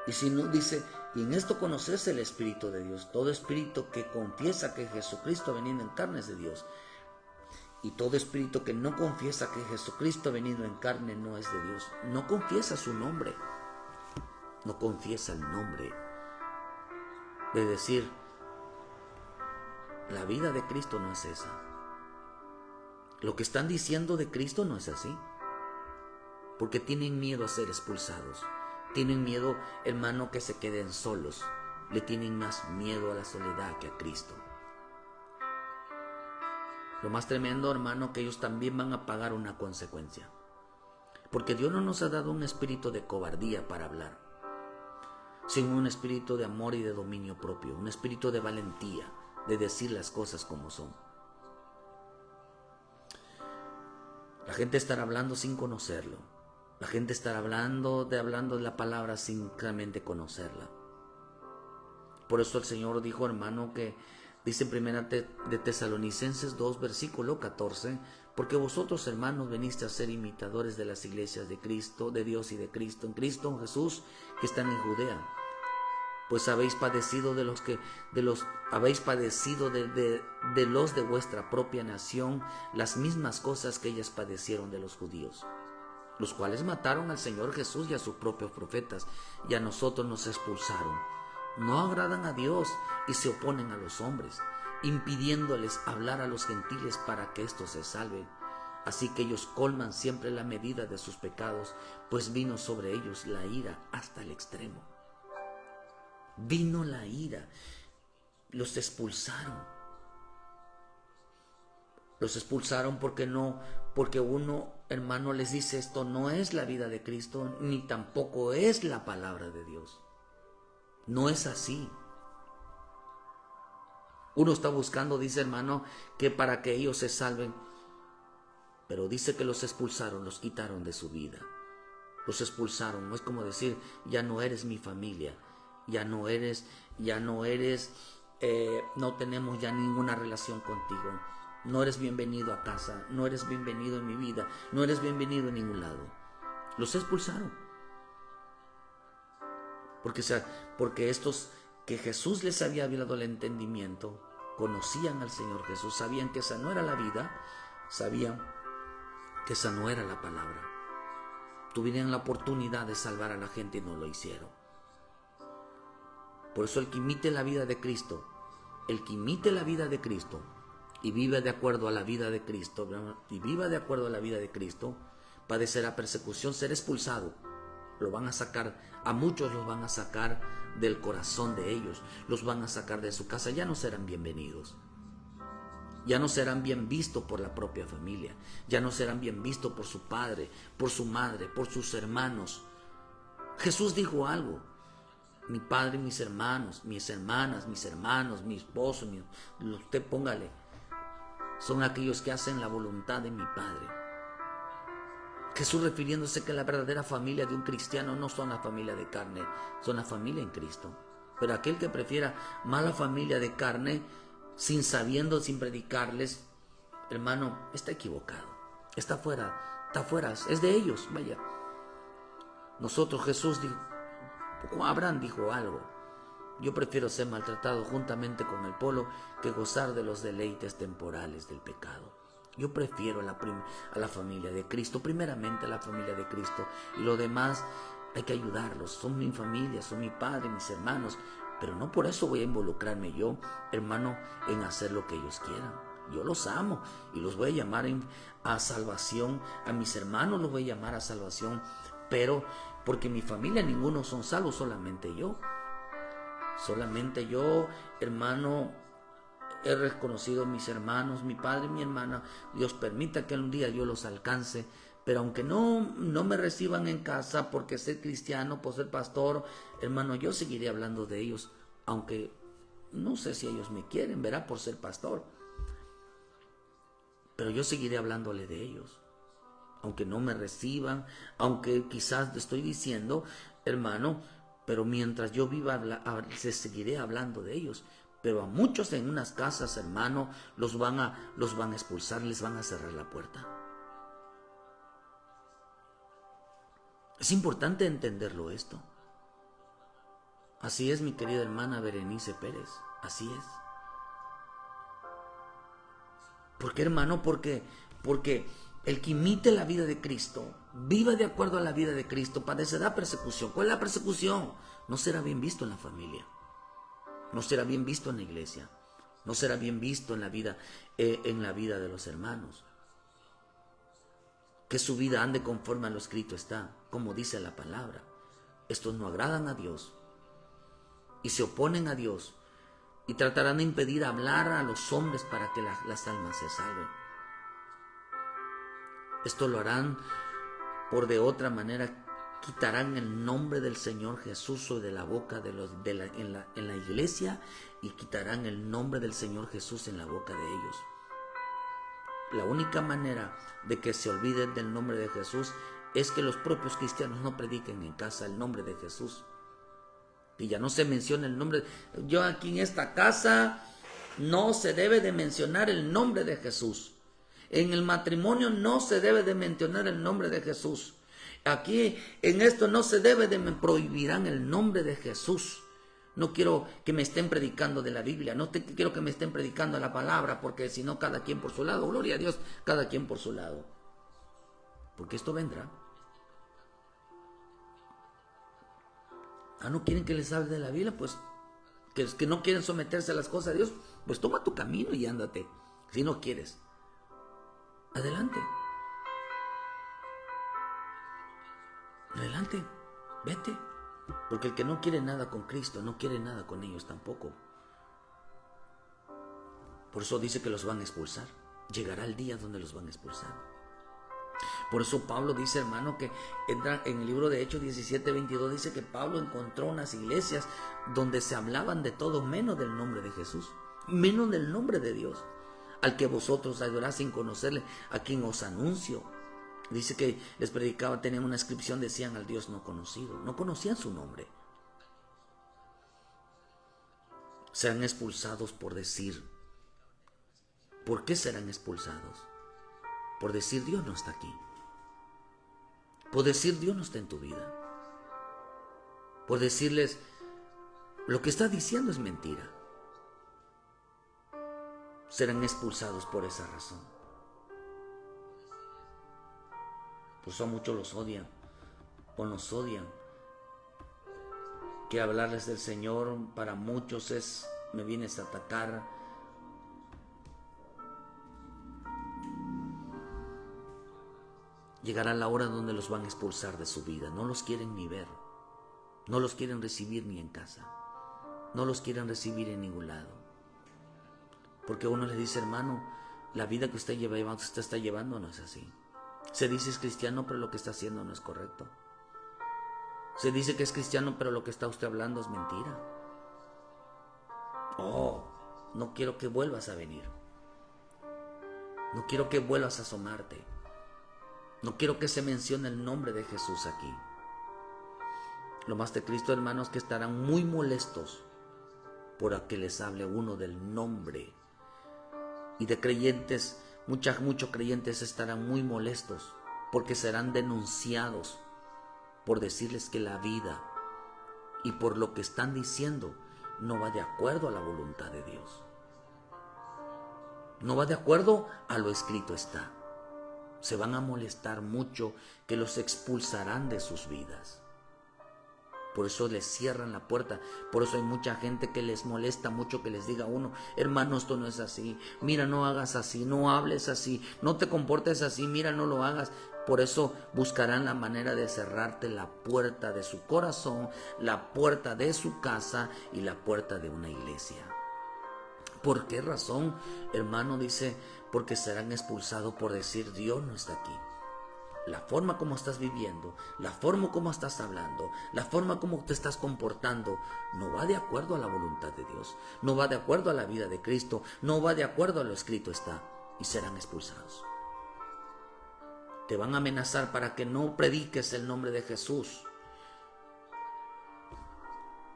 Y si no, dice, y en esto conoces el Espíritu de Dios. Todo espíritu que confiesa que Jesucristo ha venido en carne es de Dios. Y todo espíritu que no confiesa que Jesucristo ha venido en carne no es de Dios. No confiesa su nombre. No confiesa el nombre. De decir, la vida de Cristo no es esa. Lo que están diciendo de Cristo no es así. Porque tienen miedo a ser expulsados. Tienen miedo, hermano, que se queden solos. Le tienen más miedo a la soledad que a Cristo. Lo más tremendo, hermano, que ellos también van a pagar una consecuencia. Porque Dios no nos ha dado un espíritu de cobardía para hablar, sino un espíritu de amor y de dominio propio, un espíritu de valentía, de decir las cosas como son. La gente estará hablando sin conocerlo. La gente estará hablando de la palabra sin realmente conocerla. Por eso el Señor dijo, hermano, que dice en primera de Tesalonicenses 2, versículo 14, porque vosotros, hermanos, veniste a ser imitadores de las iglesias de Cristo, de Dios y de Cristo, en Cristo Jesús, que están en Judea. Pues habéis padecido de los de vuestra propia nación las mismas cosas que ellas padecieron de los judíos, los cuales mataron al Señor Jesús y a sus propios profetas, y a nosotros nos expulsaron. No agradan a Dios y se oponen a los hombres, impidiéndoles hablar a los gentiles para que éstos se salven. Así que ellos colman siempre la medida de sus pecados, pues vino sobre ellos la ira hasta el extremo. Vino la ira, los expulsaron. Los expulsaron porque uno, hermano, les dice, esto no es la vida de Cristo, ni tampoco es la palabra de Dios. No es así. Uno está buscando, dice hermano, que para que ellos se salven, pero dice que los expulsaron, los quitaron de su vida. Los expulsaron. No es como decir, ya no eres mi familia, no tenemos ya ninguna relación contigo. No eres bienvenido a casa, no eres bienvenido en mi vida, no eres bienvenido en ningún lado. Los expulsaron. Porque estos que Jesús les había dado el entendimiento, conocían al Señor Jesús, sabían que esa no era la vida, sabían que esa no era la palabra. Tuvieron la oportunidad de salvar a la gente y no lo hicieron. Por eso el que imite la vida de Cristo El que imite la vida de Cristo y vive de acuerdo a la vida de Cristo, padecerá persecución, será expulsado. Lo van a sacar, a muchos los van a sacar del corazón de ellos, los van a sacar de su casa, ya no serán bienvenidos. Ya no serán bien vistos por la propia familia, ya no serán bien vistos por su padre, por su madre, por sus hermanos. Jesús dijo algo: mi padre, mis hermanos, mis hermanas, mis hermanos, mi esposo, usted póngale, son aquellos que hacen la voluntad de mi Padre. Jesús refiriéndose que la verdadera familia de un cristiano no son la familia de carne, son la familia en Cristo. Pero aquel que prefiera más la familia de carne, sin predicarles, hermano, está equivocado, está fuera, es de ellos, vaya. Nosotros, Jesús dijo, Abraham dijo algo: yo prefiero ser maltratado juntamente con el pueblo que gozar de los deleites temporales del pecado. Yo prefiero a la familia de Cristo, primeramente a la familia de Cristo, y lo demás hay que ayudarlos. Son mi familia, son mi padre, mis hermanos, pero no por eso voy a involucrarme yo, hermano, en hacer lo que ellos quieran. Yo los amo y los voy a llamar a salvación, a mis hermanos los voy a llamar a salvación, pero porque mi familia ninguno son salvos, solamente yo. Solamente yo, hermano, he reconocido a mis hermanos, mi padre y mi hermana. Dios permita que un día yo los alcance, pero aunque no me reciban en casa porque ser cristiano, por ser pastor, hermano, yo seguiré hablando de ellos, aunque no sé si ellos me quieren, verá, por ser pastor, pero yo seguiré hablándole de ellos, aunque no me reciban, aunque quizás estoy diciendo, hermano, pero mientras yo viva, seguiré hablando de ellos. Pero a muchos en unas casas, hermano, los van a expulsar, les van a cerrar la puerta. Es importante entenderlo esto. Así es, mi querida hermana Berenice Pérez, así es. ¿Por qué, hermano? Porque el que imite la vida de Cristo, viva de acuerdo a la vida de Cristo, padecerá persecución. ¿Cuál es la persecución? No será bien visto en la familia, no será bien visto en la iglesia, no será bien visto en la vida de los hermanos. Que su vida ande conforme a lo escrito está, como dice la palabra. Estos no agradan a Dios y se oponen a Dios y tratarán de impedir hablar a los hombres para que las almas se salven. Esto lo harán por de otra manera, quitarán el nombre del Señor Jesús de la boca en la iglesia, y quitarán el nombre del Señor Jesús en la boca de ellos. La única manera de que se olviden del nombre de Jesús es que los propios cristianos no prediquen en casa el nombre de Jesús. Y ya no se menciona el nombre. Yo aquí en esta casa no se debe de mencionar el nombre de Jesús. En el matrimonio no se debe de mencionar el nombre de Jesús. Aquí en esto no se debe de, me prohibirán el nombre de Jesús. No quiero que me estén predicando de la Biblia, quiero que me estén predicando la palabra, porque si no, cada quien por su lado. Gloria a Dios, cada quien por su lado. Porque esto vendrá. ¿No quieren que les hable de la Biblia? Pues que no quieren someterse a las cosas de Dios, pues toma tu camino y ándate. Si no quieres, adelante. Adelante, vete. Porque el que no quiere nada con Cristo, no quiere nada con ellos tampoco. Por eso dice que los van a expulsar. Llegará el día donde los van a expulsar. Por eso Pablo dice, hermano, que entra en el libro de Hechos 17:22, dice que Pablo encontró unas iglesias donde se hablaban de todo menos del nombre de Jesús, menos del nombre de Dios, al que vosotros adoráis sin conocerle, a quien os anuncio. Dice que les predicaba, tenían una inscripción, decían al Dios no conocido, no conocían su nombre. Serán expulsados por decir. ¿Por qué serán expulsados? Por decir Dios no está aquí. Por decir Dios no está en tu vida. Por decirles lo que está diciendo es mentira. Serán expulsados por esa razón. Por eso muchos los odian o nos odian. Que hablarles del Señor para muchos es me vienes a atacar. Llegará la hora donde los van a expulsar de su vida. No los quieren ni ver. No los quieren recibir ni en casa. No los quieren recibir en ningún lado. Porque uno les dice, hermano, la vida que usted está llevando no es así. Se dice es cristiano, pero lo que está haciendo no es correcto. Se dice que es cristiano, pero lo que está usted hablando es mentira. Oh, no quiero que vuelvas a venir. No quiero que vuelvas a asomarte. No quiero que se mencione el nombre de Jesús aquí. Lo más de Cristo, hermanos, que estarán muy molestos por que les hable uno del nombre. Y de creyentes, muchos creyentes estarán muy molestos porque serán denunciados por decirles que la vida y por lo que están diciendo no va de acuerdo a la voluntad de Dios. No va de acuerdo a lo escrito está. Se van a molestar mucho, que los expulsarán de sus vidas. Por eso les cierran la puerta. Por eso hay mucha gente que les molesta mucho que les diga a uno, hermano, esto no es así. Mira, no hagas así, no hables así, no te comportes así, mira, no lo hagas. Por eso buscarán la manera de cerrarte la puerta de su corazón, la puerta de su casa y la puerta de una iglesia. ¿Por qué razón, hermano? Dice, porque serán expulsados por decir Dios no está aquí. La forma como estás viviendo, la forma como estás hablando, la forma como te estás comportando, no va de acuerdo a la voluntad de Dios, no va de acuerdo a la vida de Cristo, no va de acuerdo a lo escrito está, y serán expulsados. Te van a amenazar para que no prediques el nombre de Jesús.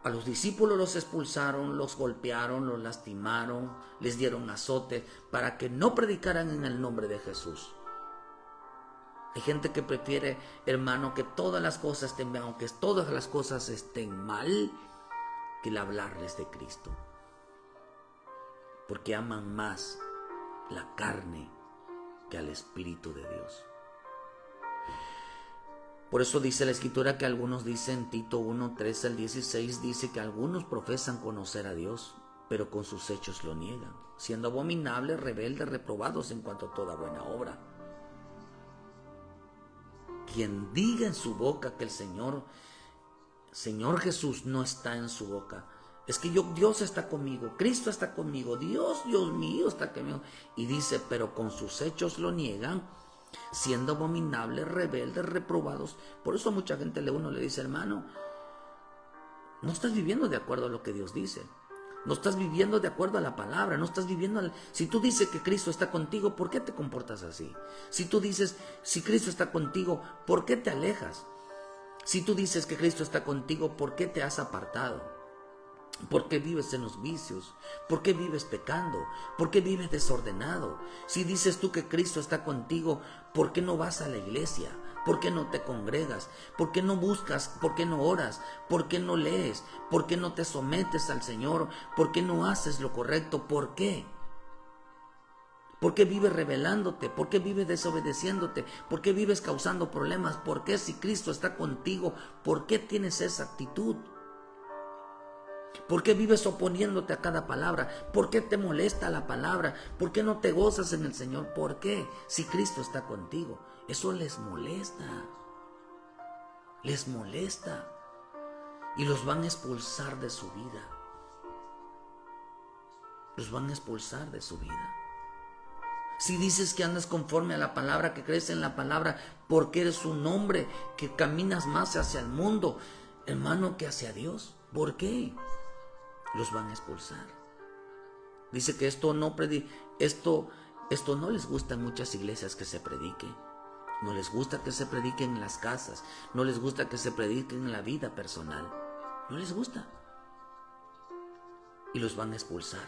A los discípulos los expulsaron, los golpearon, los lastimaron, les dieron azote para que no predicaran en el nombre de Jesús. Hay gente que prefiere, hermano, que todas las cosas estén bien, aunque todas las cosas estén mal, que el hablarles de Cristo. Porque aman más la carne que al Espíritu de Dios. Por eso dice la Escritura que algunos dicen, Tito 1, 13 al 16, dice que algunos profesan conocer a Dios, pero con sus hechos lo niegan, siendo abominables, rebeldes, reprobados en cuanto a toda buena obra. Quien diga en su boca que el Señor Jesús no está en su boca, es que Dios está conmigo, Cristo está conmigo, Dios mío está conmigo, y dice, pero con sus hechos lo niegan, siendo abominables, rebeldes, reprobados. Por eso mucha gente uno le dice, hermano, no estás viviendo de acuerdo a lo que Dios dice. No estás viviendo de acuerdo a la palabra, no estás viviendo... Si tú dices que Cristo está contigo, ¿por qué te comportas así? Si tú dices, si Cristo está contigo, ¿por qué te alejas? Si tú dices que Cristo está contigo, ¿por qué te has apartado? ¿Por qué vives en los vicios? ¿Por qué vives pecando? ¿Por qué vives desordenado? Si dices tú que Cristo está contigo, ¿por qué no vas a la iglesia? ¿Por qué no te congregas? ¿Por qué no buscas? ¿Por qué no oras? ¿Por qué no lees? ¿Por qué no te sometes al Señor? ¿Por qué no haces lo correcto? ¿Por qué? ¿Por qué vives rebelándote? ¿Por qué vives desobedeciéndote? ¿Por qué vives causando problemas? ¿Por qué si Cristo está contigo? ¿Por qué tienes esa actitud? ¿Por qué vives oponiéndote a cada palabra? ¿Por qué te molesta la palabra? ¿Por qué no te gozas en el Señor? ¿Por qué? Si Cristo está contigo. Eso les molesta. Les molesta. Y los van a expulsar de su vida. Los van a expulsar de su vida. Si dices que andas conforme a la palabra, que crees en la palabra, porque eres un hombre que caminas más hacia el mundo, hermano, que hacia Dios. ¿Por qué? Los van a expulsar. Dice que esto no les gusta en muchas iglesias que se predique. No les gusta que se predique en las casas. No les gusta que se predique en la vida personal. No les gusta. Y los van a expulsar.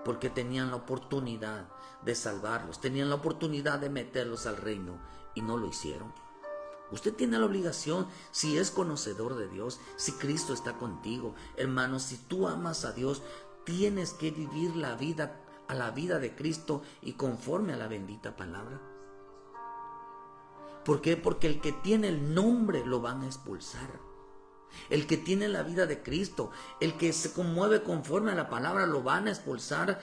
Porque tenían la oportunidad de salvarlos. Tenían la oportunidad de meterlos al reino. Y no lo hicieron. Usted tiene la obligación, si es conocedor de Dios, si Cristo está contigo, hermano, si tú amas a Dios, tienes que vivir la vida a la vida de Cristo y conforme a la bendita palabra. ¿Por qué? Porque el que tiene el nombre lo van a expulsar. El que tiene la vida de Cristo, el que se conmueve conforme a la palabra, lo van a expulsar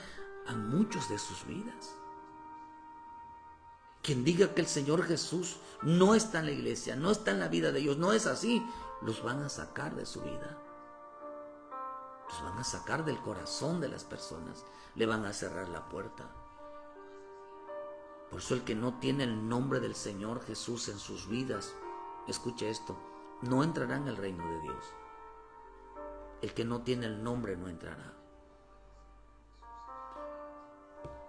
a muchos de sus vidas. Quien diga que el Señor Jesús no está en la iglesia, no está en la vida de ellos, no es así, los van a sacar de su vida. Los van a sacar del corazón de las personas, le van a cerrar la puerta. Por eso el que no tiene el nombre del Señor Jesús en sus vidas, escuche esto, no entrará en el reino de Dios. El que no tiene el nombre no entrará.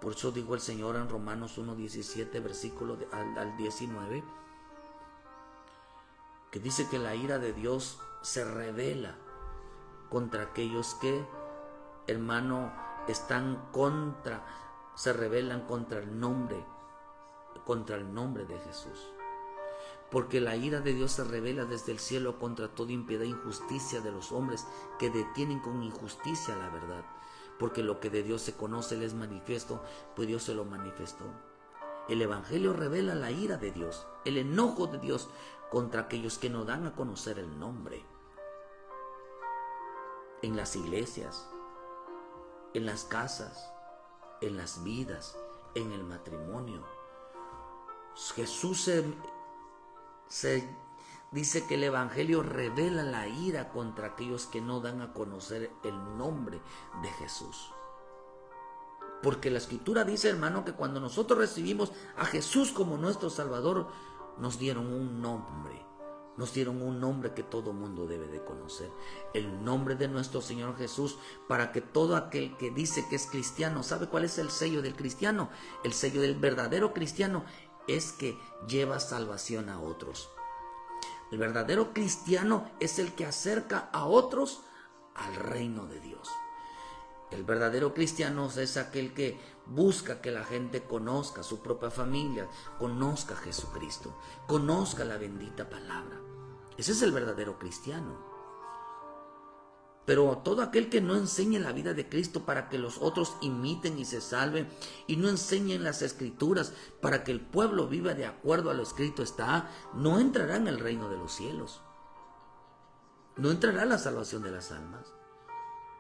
Por eso dijo el Señor en Romanos 1:17, versículo al 19, que dice que la ira de Dios se revela contra aquellos que, hermano, se rebelan contra el nombre de Jesús. Porque la ira de Dios se revela desde el cielo contra toda impiedad e injusticia de los hombres que detienen con injusticia la verdad. Porque lo que de Dios se conoce le es manifiesto, pues Dios se lo manifestó. El Evangelio revela la ira de Dios, el enojo de Dios contra aquellos que no dan a conocer el nombre. En las iglesias, en las casas, en las vidas, en el matrimonio. Jesús se dice que el Evangelio revela la ira contra aquellos que no dan a conocer el nombre de Jesús. Porque la Escritura dice, hermano, que cuando nosotros recibimos a Jesús como nuestro Salvador, nos dieron un nombre. Nos dieron un nombre que todo mundo debe de conocer. El nombre de nuestro Señor Jesús, para que todo aquel que dice que es cristiano, ¿sabe cuál es el sello del cristiano? El sello del verdadero cristiano es que lleva salvación a otros. El verdadero cristiano es el que acerca a otros al reino de Dios. El verdadero cristiano es aquel que busca que la gente conozca su propia familia, conozca a Jesucristo, conozca la bendita palabra. Ese es el verdadero cristiano. Pero todo aquel que no enseñe la vida de Cristo para que los otros imiten y se salven, y no enseñen las Escrituras para que el pueblo viva de acuerdo a lo escrito está, no entrará en el reino de los cielos. No entrará la salvación de las almas.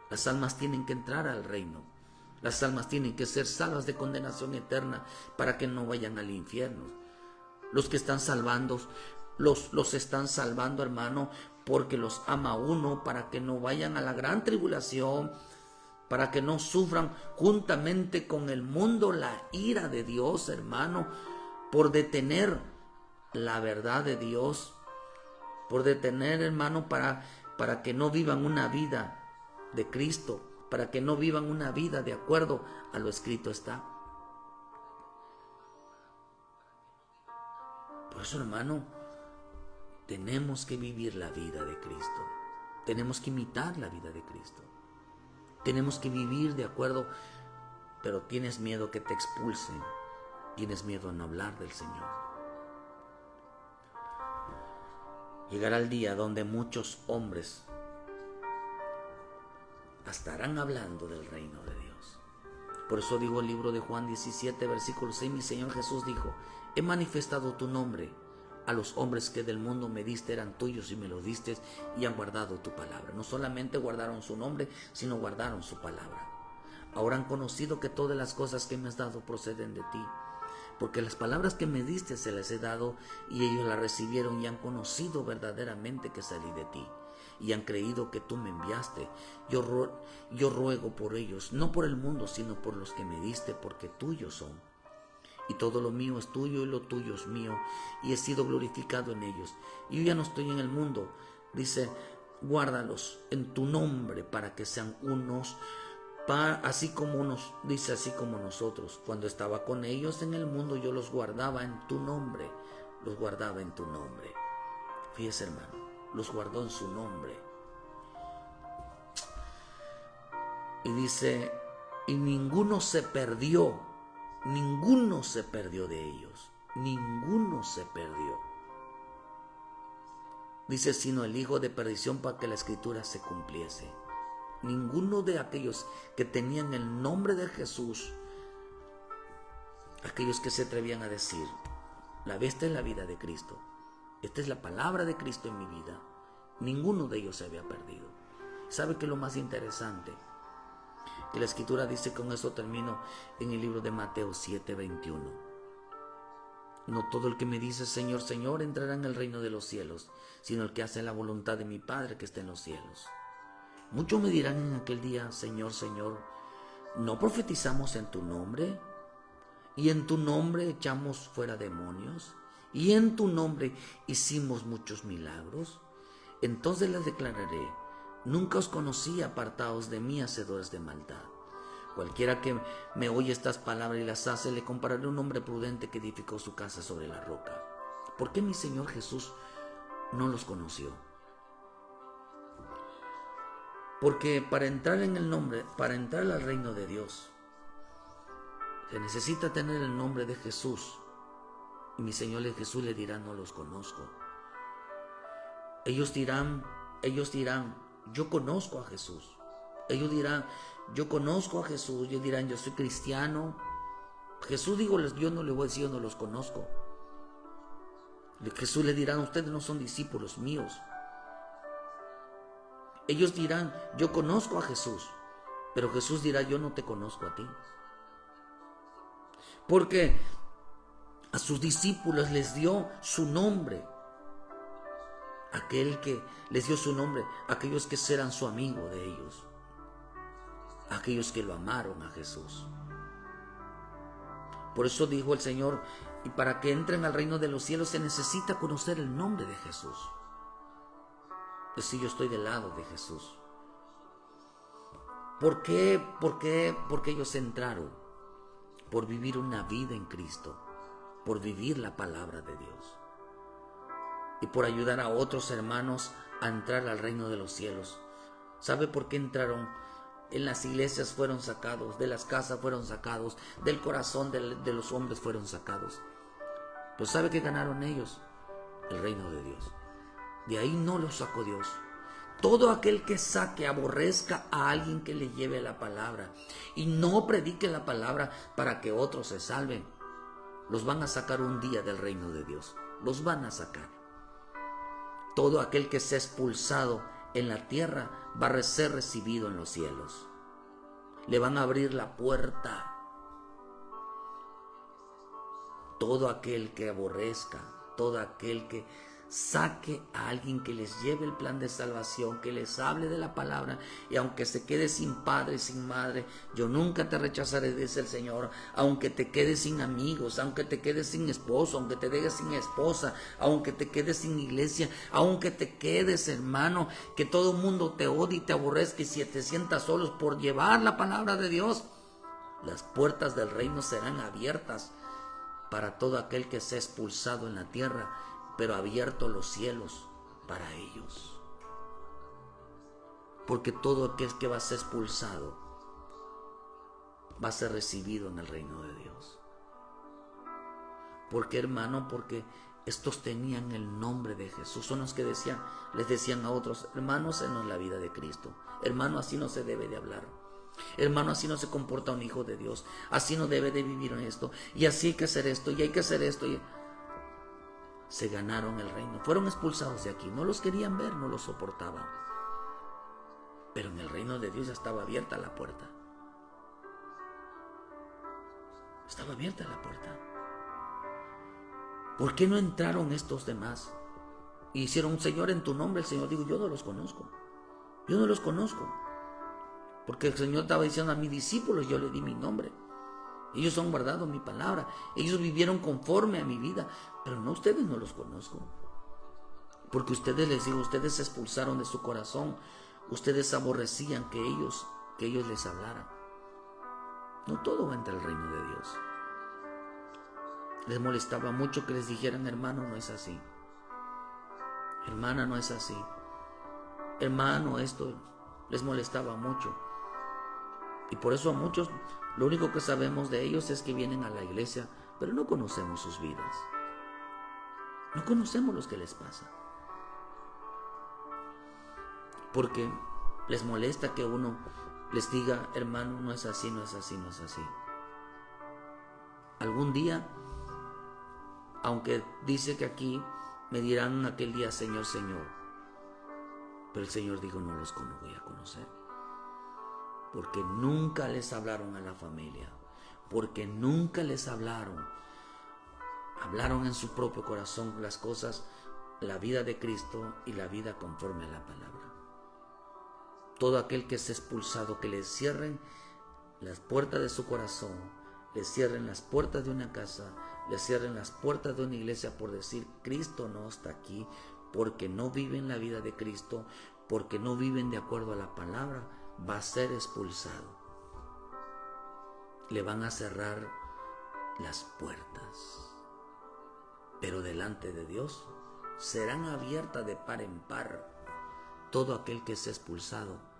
Las almas tienen que entrar al reino. Las almas tienen que ser salvas de condenación eterna para que no vayan al infierno. Los que están salvando, los están salvando, hermano, porque los ama uno, para que no vayan a la gran tribulación, para que no sufran juntamente con el mundo la ira de Dios, hermano, por detener la verdad de Dios, por detener, hermano, para que no vivan una vida de Cristo, para que no vivan una vida de acuerdo a lo escrito está. Por eso, hermano, tenemos que vivir la vida de Cristo. Tenemos que imitar la vida de Cristo. Tenemos que vivir de acuerdo, pero tienes miedo que te expulsen. Tienes miedo a no hablar del Señor. Llegará el día donde muchos hombres estarán hablando del reino de Dios. Por eso digo el libro de Juan 17, versículo 6, mi Señor Jesús dijo, he manifestado tu nombre a los hombres que del mundo me diste, eran tuyos y me lo diste y han guardado tu palabra. No solamente guardaron su nombre, sino guardaron su palabra. Ahora han conocido que todas las cosas que me has dado proceden de ti, porque las palabras que me diste se las he dado y ellos las recibieron y han conocido verdaderamente que salí de ti y han creído que tú me enviaste. Yo ruego por ellos, no por el mundo, sino por los que me diste, porque tuyos son. Y todo lo mío es tuyo y lo tuyo es mío, y he sido glorificado en ellos. Y yo ya no estoy en el mundo, dice, guárdalos en tu nombre para que sean unos, así como nosotros. Cuando estaba con ellos en el mundo, yo los guardaba en tu nombre, los guardaba en tu nombre. Fíjese, hermano, los guardó en su nombre. Y dice, y ninguno se perdió de ellos, ninguno se perdió. Dice, sino el hijo de perdición, para que la escritura se cumpliese. Ninguno de aquellos que tenían el nombre de Jesús, aquellos que se atrevían a decir, esta es la vida de Cristo, esta es la palabra de Cristo en mi vida, Ninguno de ellos se había perdido. ¿Sabe qué es lo más interesante? Que la Escritura dice, con eso termino, en el libro de Mateo 7:21. No todo el que me dice Señor, Señor entrará en el reino de los cielos, sino el que hace la voluntad de mi Padre que está en los cielos. Muchos me dirán en aquel día, Señor, Señor, ¿no profetizamos en tu nombre? Y en tu nombre echamos fuera demonios, y en tu nombre hicimos muchos milagros. Entonces les declararé, nunca os conocí, apartados de mí, hacedores de maldad. Cualquiera que me oye estas palabras y las hace, le compararé a un hombre prudente que edificó su casa sobre la roca. ¿Por qué mi Señor Jesús no los conoció? Porque para entrar al reino de Dios, se necesita tener el nombre de Jesús. Y mi Señor Jesús le dirá, no los conozco. Ellos dirán, yo conozco a Jesús. Ellos dirán, yo conozco a Jesús. Ellos dirán, yo soy cristiano. Jesús dijo, yo no le voy a decir, yo no los conozco. Jesús le dirá, ustedes no son discípulos míos. Ellos dirán, yo conozco a Jesús. Pero Jesús dirá, yo no te conozco a ti. Porque a sus discípulos les dio su nombre. Aquel que les dio su nombre, aquellos que serán su amigo de ellos. Aquellos que lo amaron a Jesús. Por eso dijo el Señor, y para que entren al reino de los cielos se necesita conocer el nombre de Jesús. Pues sí, yo estoy del lado de Jesús. ¿Por qué? Porque ellos entraron por vivir una vida en Cristo, por vivir la palabra de Dios y por ayudar a otros hermanos a entrar al reino de los cielos. ¿Sabe por qué entraron? En las iglesias fueron sacados, de las casas fueron sacados, del corazón de los hombres fueron sacados. Pues ¿sabe qué ganaron ellos? El reino de Dios. De ahí no los sacó Dios. Todo aquel que saque, aborrezca a alguien que le lleve la palabra y no predique la palabra para que otros se salven, los van a sacar un día del reino de Dios. Los van a sacar. Todo aquel que sea expulsado en la tierra va a ser recibido en los cielos. Le van a abrir la puerta. Todo aquel que aborrezca, todo aquel que saque a alguien que les lleve el plan de salvación, que les hable de la palabra, y aunque se quede sin padre, sin madre, yo nunca te rechazaré, dice el Señor. Aunque te quedes sin amigos, aunque te quedes sin esposo, aunque te dejes sin esposa, aunque te quedes sin iglesia, aunque te quedes, hermano, que todo el mundo te odie y te aborrezca y si te sientas solos por llevar la palabra de Dios, las puertas del reino serán abiertas para todo aquel que sea expulsado en la tierra, pero abiertos los cielos para ellos. Porque todo aquel que va a ser expulsado va a ser recibido en el reino de Dios. ¿Por qué, hermano? Porque estos tenían el nombre de Jesús. Son los que les decían a otros, hermanos, en la vida de Cristo. Hermano, así no se debe de hablar. Hermano, así no se comporta un hijo de Dios. Así no debe de vivir en esto. Y así hay que hacer esto, y hay que hacer esto. Se ganaron el reino. Fueron expulsados de aquí. No los querían ver, no los soportaban. Pero en el reino de Dios ya estaba abierta la puerta. Estaba abierta la puerta. ¿Por qué no entraron estos demás? Y hicieron, Señor, en tu nombre. El Señor dijo, yo no los conozco. Yo no los conozco. Porque el Señor estaba diciendo a mis discípulos, yo le di mi nombre. Ellos han guardado mi palabra. Ellos vivieron conforme a mi vida. Pero no, ustedes no los conozco. Porque ustedes, les digo, ustedes se expulsaron de su corazón. Ustedes aborrecían que ellos les hablaran. No todo va entre el reino de Dios. Les molestaba mucho que les dijeran, hermano, no es así. Hermana, no es así. Hermano, esto les molestaba mucho. Y por eso a muchos, lo único que sabemos de ellos es que vienen a la iglesia, pero no conocemos sus vidas. No conocemos lo que les pasa. Porque les molesta que uno les diga, hermano, no es así, no es así, no es así. Algún día, aunque dice que aquí me dirán aquel día, Señor, Señor, Pero el Señor dijo, no los voy a conocer. Porque nunca les hablaron a la familia. Porque nunca les hablaron. Hablaron en su propio corazón las cosas, la vida de Cristo y la vida conforme a la palabra. Todo aquel que es expulsado, que le cierren las puertas de su corazón, le cierren las puertas de una casa, le cierren las puertas de una iglesia por decir Cristo no está aquí, porque no viven la vida de Cristo, porque no viven de acuerdo a la palabra, va a ser expulsado. Le van a cerrar las puertas. Pero delante de Dios serán abiertas de par en par. Todo aquel que es expulsado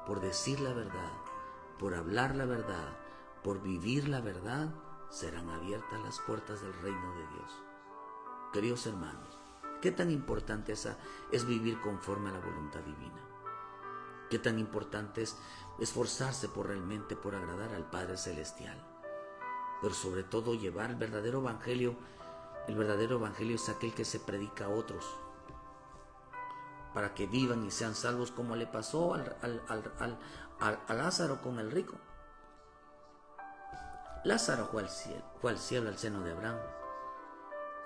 por decir la verdad, por hablar la verdad, por vivir la verdad, serán abiertas las puertas del reino de Dios. Queridos hermanos, qué tan importante es vivir conforme a la voluntad divina. Qué tan importante es esforzarse realmente por agradar al Padre Celestial. Pero sobre todo llevar el verdadero evangelio. El verdadero evangelio es aquel que se predica a otros para que vivan y sean salvos, como le pasó a Lázaro con el rico. Lázaro fue al cielo, al seno de Abraham.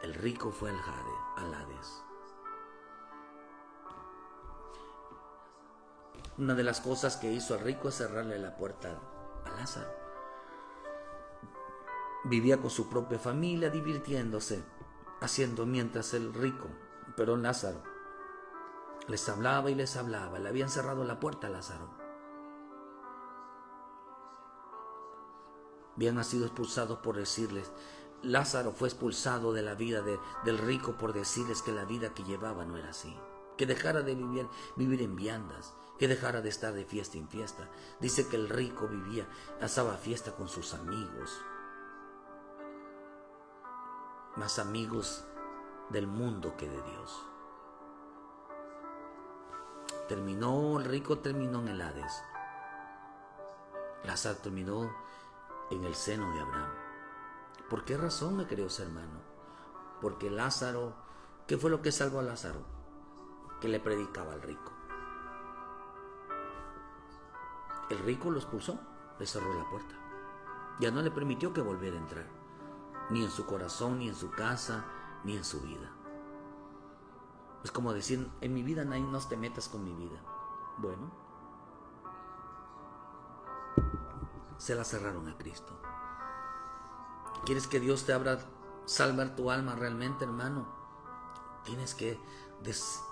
El rico fue al Hades. Una de las cosas que hizo el rico es cerrarle la puerta a Lázaro. Vivía con su propia familia, divirtiéndose, haciendo mientras el rico, pero Lázaro, les hablaba y les hablaba. Le habían cerrado la puerta a Lázaro. Habían sido expulsados por decirles. Lázaro fue expulsado de la vida del rico por decirles que la vida que llevaba no era así. Que dejara de vivir en viandas, que dejara de estar de fiesta en fiesta. Dice que el rico pasaba fiesta con sus amigos. Más amigos del mundo que de Dios. El rico terminó en el Hades. Lázaro terminó en el seno de Abraham. ¿Por qué razón, mi queridos hermanos? Porque Lázaro, ¿qué fue lo que salvó a Lázaro? Que le predicaba al rico. El rico lo expulsó, le cerró la puerta. Ya no le permitió que volviera a entrar, ni en su corazón, ni en su casa, ni en su vida. Es como decir, en mi vida no te metas con mi vida. Bueno, se la cerraron a Cristo. ¿Quieres que Dios te abra, salvar tu alma realmente, hermano? Tienes que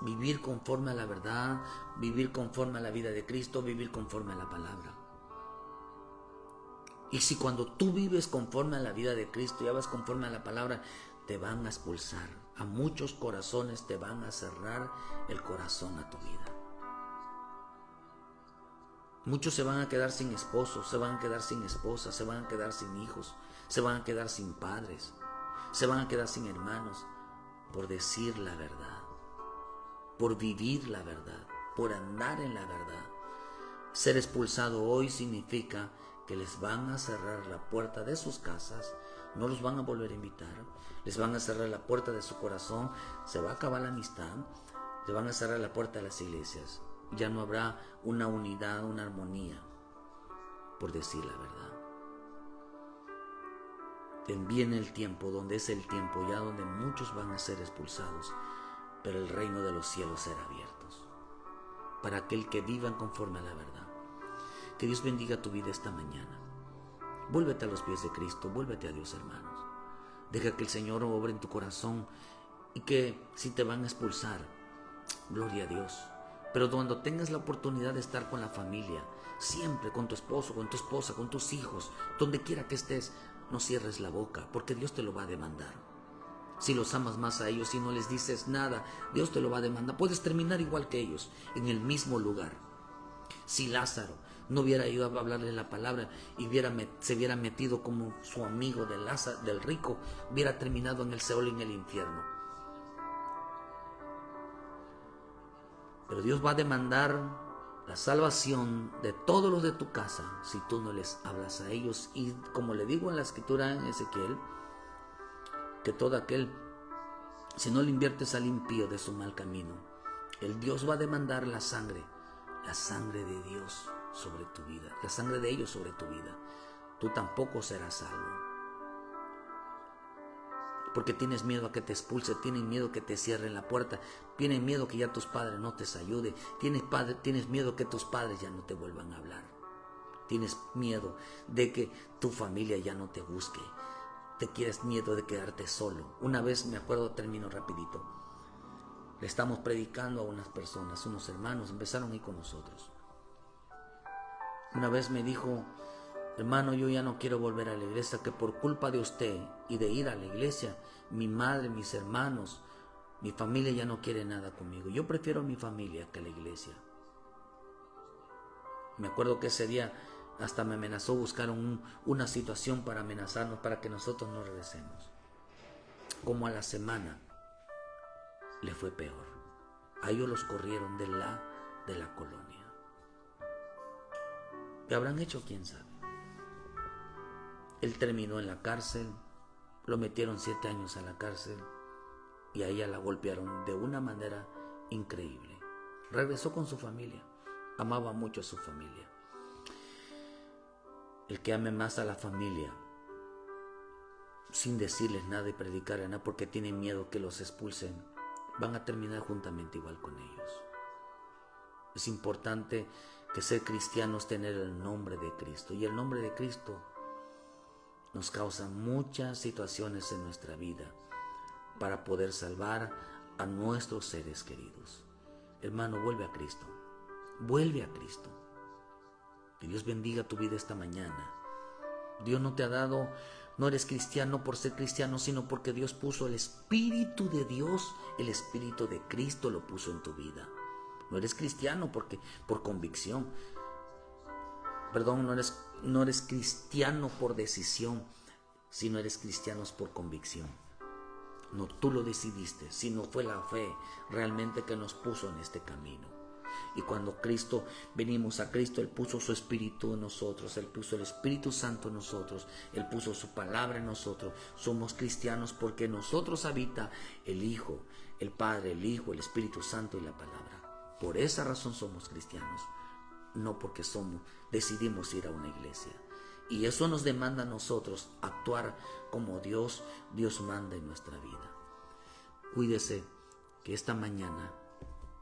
vivir conforme a la verdad, vivir conforme a la vida de Cristo, vivir conforme a la palabra. Y si cuando tú vives conforme a la vida de Cristo y hablas conforme a la palabra, te van a expulsar. A muchos corazones te van a cerrar el corazón a tu vida. Muchos se van a quedar sin esposos, se van a quedar sin esposas, se van a quedar sin hijos, se van a quedar sin padres, se van a quedar sin hermanos por decir la verdad, por vivir la verdad, por andar en la verdad. Ser expulsado hoy significa que les van a cerrar la puerta de sus casas, no los van a volver a invitar, les van a cerrar la puerta de su corazón, se va a acabar la amistad, se van a cerrar la puerta de las iglesias. Ya no habrá una unidad, una armonía, por decir la verdad. Viene el tiempo, donde es el tiempo ya donde muchos van a ser expulsados, pero el reino de los cielos será abiertos para aquel que vivan conforme a la verdad. Que Dios bendiga tu vida esta mañana. Vuélvete a los pies de Cristo, vuélvete a Dios, hermanos. Deja que el Señor obre en tu corazón y que si te van a expulsar, gloria a Dios. Pero cuando tengas la oportunidad de estar con la familia, siempre con tu esposo, con tu esposa, con tus hijos, donde quiera que estés, no cierres la boca, porque Dios te lo va a demandar. Si los amas más a ellos y no les dices nada, Dios te lo va a demandar. Puedes terminar igual que ellos, en el mismo lugar. Si Lázaro no hubiera ido a hablarle la palabra y se hubiera metido como su amigo del rico, hubiera terminado en el Seol y en el infierno. Pero Dios va a demandar la salvación de todos los de tu casa si tú no les hablas a ellos. Y como le digo en la escritura en Ezequiel, que todo aquel, si no le inviertes al impío de su mal camino, El Dios va a demandar la sangre de Dios sobre tu vida, la sangre de ellos sobre tu vida. Tú tampoco serás salvo. Porque tienes miedo a que te expulse, tienes miedo que te cierren la puerta, tienes miedo que ya tus padres no te ayuden, tienes miedo que tus padres ya no te vuelvan a hablar, tienes miedo de que tu familia ya no te busque, tienes miedo de quedarte solo. Una vez me acuerdo, termino rapidito, le estamos predicando a unas personas, unos hermanos, empezaron a ir con nosotros. Una vez me dijo: hermano, yo ya no quiero volver a la iglesia, que por culpa de usted y de ir a la iglesia, mi madre, mis hermanos, mi familia ya no quiere nada conmigo. Yo prefiero a mi familia que a la iglesia. Me acuerdo que ese día hasta me amenazó, buscaron una situación para amenazarnos, para que nosotros no regresemos. Como a la semana le fue peor. A ellos los corrieron de la colonia. ¿Qué habrán hecho? ¿Quién sabe? Él terminó en la cárcel, lo metieron 7 años a la cárcel y a ella la golpearon de una manera increíble. Regresó con su familia, amaba mucho a su familia. El que ame más a la familia sin decirles nada y predicarles nada porque tienen miedo que los expulsen, van a terminar juntamente igual con ellos. Es importante que ser cristianos tener el nombre de Cristo, y el nombre de Cristo nos causa muchas situaciones en nuestra vida para poder salvar a nuestros seres queridos. Hermano, vuelve a Cristo. Vuelve a Cristo. Que Dios bendiga tu vida esta mañana. Dios no te ha dado, no eres cristiano por ser cristiano, sino porque Dios puso el Espíritu de Dios, el Espíritu de Cristo lo puso en tu vida. No eres cristiano porque por convicción. Perdón, no eres cristiano por decisión, sino eres cristiano por convicción. No tú lo decidiste, sino fue la fe realmente que nos puso en este camino. Y cuando venimos a Cristo, Él puso su Espíritu en nosotros, Él puso el Espíritu Santo en nosotros, Él puso su palabra en nosotros. Somos cristianos porque en nosotros habita el Hijo, el Padre, el Hijo, el Espíritu Santo y la palabra. Por esa razón somos cristianos. No porque decidimos ir a una iglesia. Y eso nos demanda a nosotros actuar como Dios manda en nuestra vida. Cuídese que esta mañana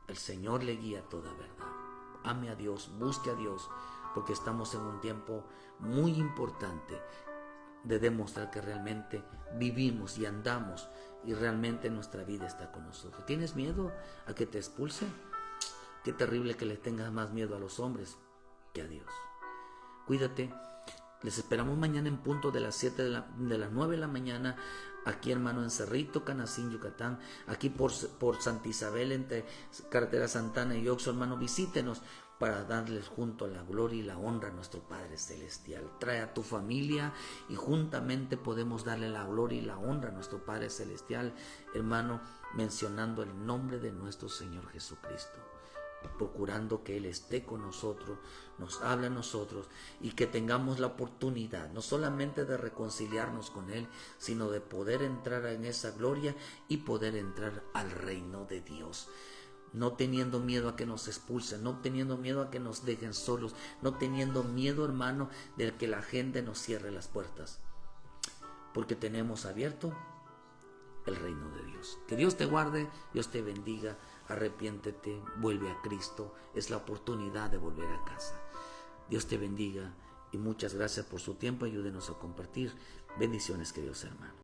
el Señor le guía toda verdad. Ame a Dios, busque a Dios, porque estamos en un tiempo muy importante de demostrar que realmente vivimos y andamos y realmente nuestra vida está con nosotros. ¿Tienes miedo a que te expulsen? Qué terrible que le tengas más miedo a los hombres que a Dios. Cuídate. Les esperamos mañana en punto de las 9 de la mañana, aquí hermano en Cerrito, Canacín, Yucatán, aquí por Santa Isabel, entre carretera Santana y Oxo, hermano, visítenos para darles junto la gloria y la honra a nuestro Padre Celestial. Trae a tu familia y juntamente podemos darle la gloria y la honra a nuestro Padre Celestial, hermano, mencionando el nombre de nuestro Señor Jesucristo, procurando que Él esté con nosotros, nos hable a nosotros y que tengamos la oportunidad no solamente de reconciliarnos con Él, sino de poder entrar en esa gloria y poder entrar al reino de Dios. No teniendo miedo a que nos expulsen, no teniendo miedo a que nos dejen solos, no teniendo miedo, hermano, de que la gente nos cierre las puertas, porque tenemos abierto el reino de Dios. Que Dios te guarde, Dios te bendiga. Arrepiéntete, vuelve a Cristo. Es la oportunidad de volver a casa. Dios te bendiga y muchas gracias por su tiempo. Ayúdenos a compartir. Bendiciones, queridos hermanos.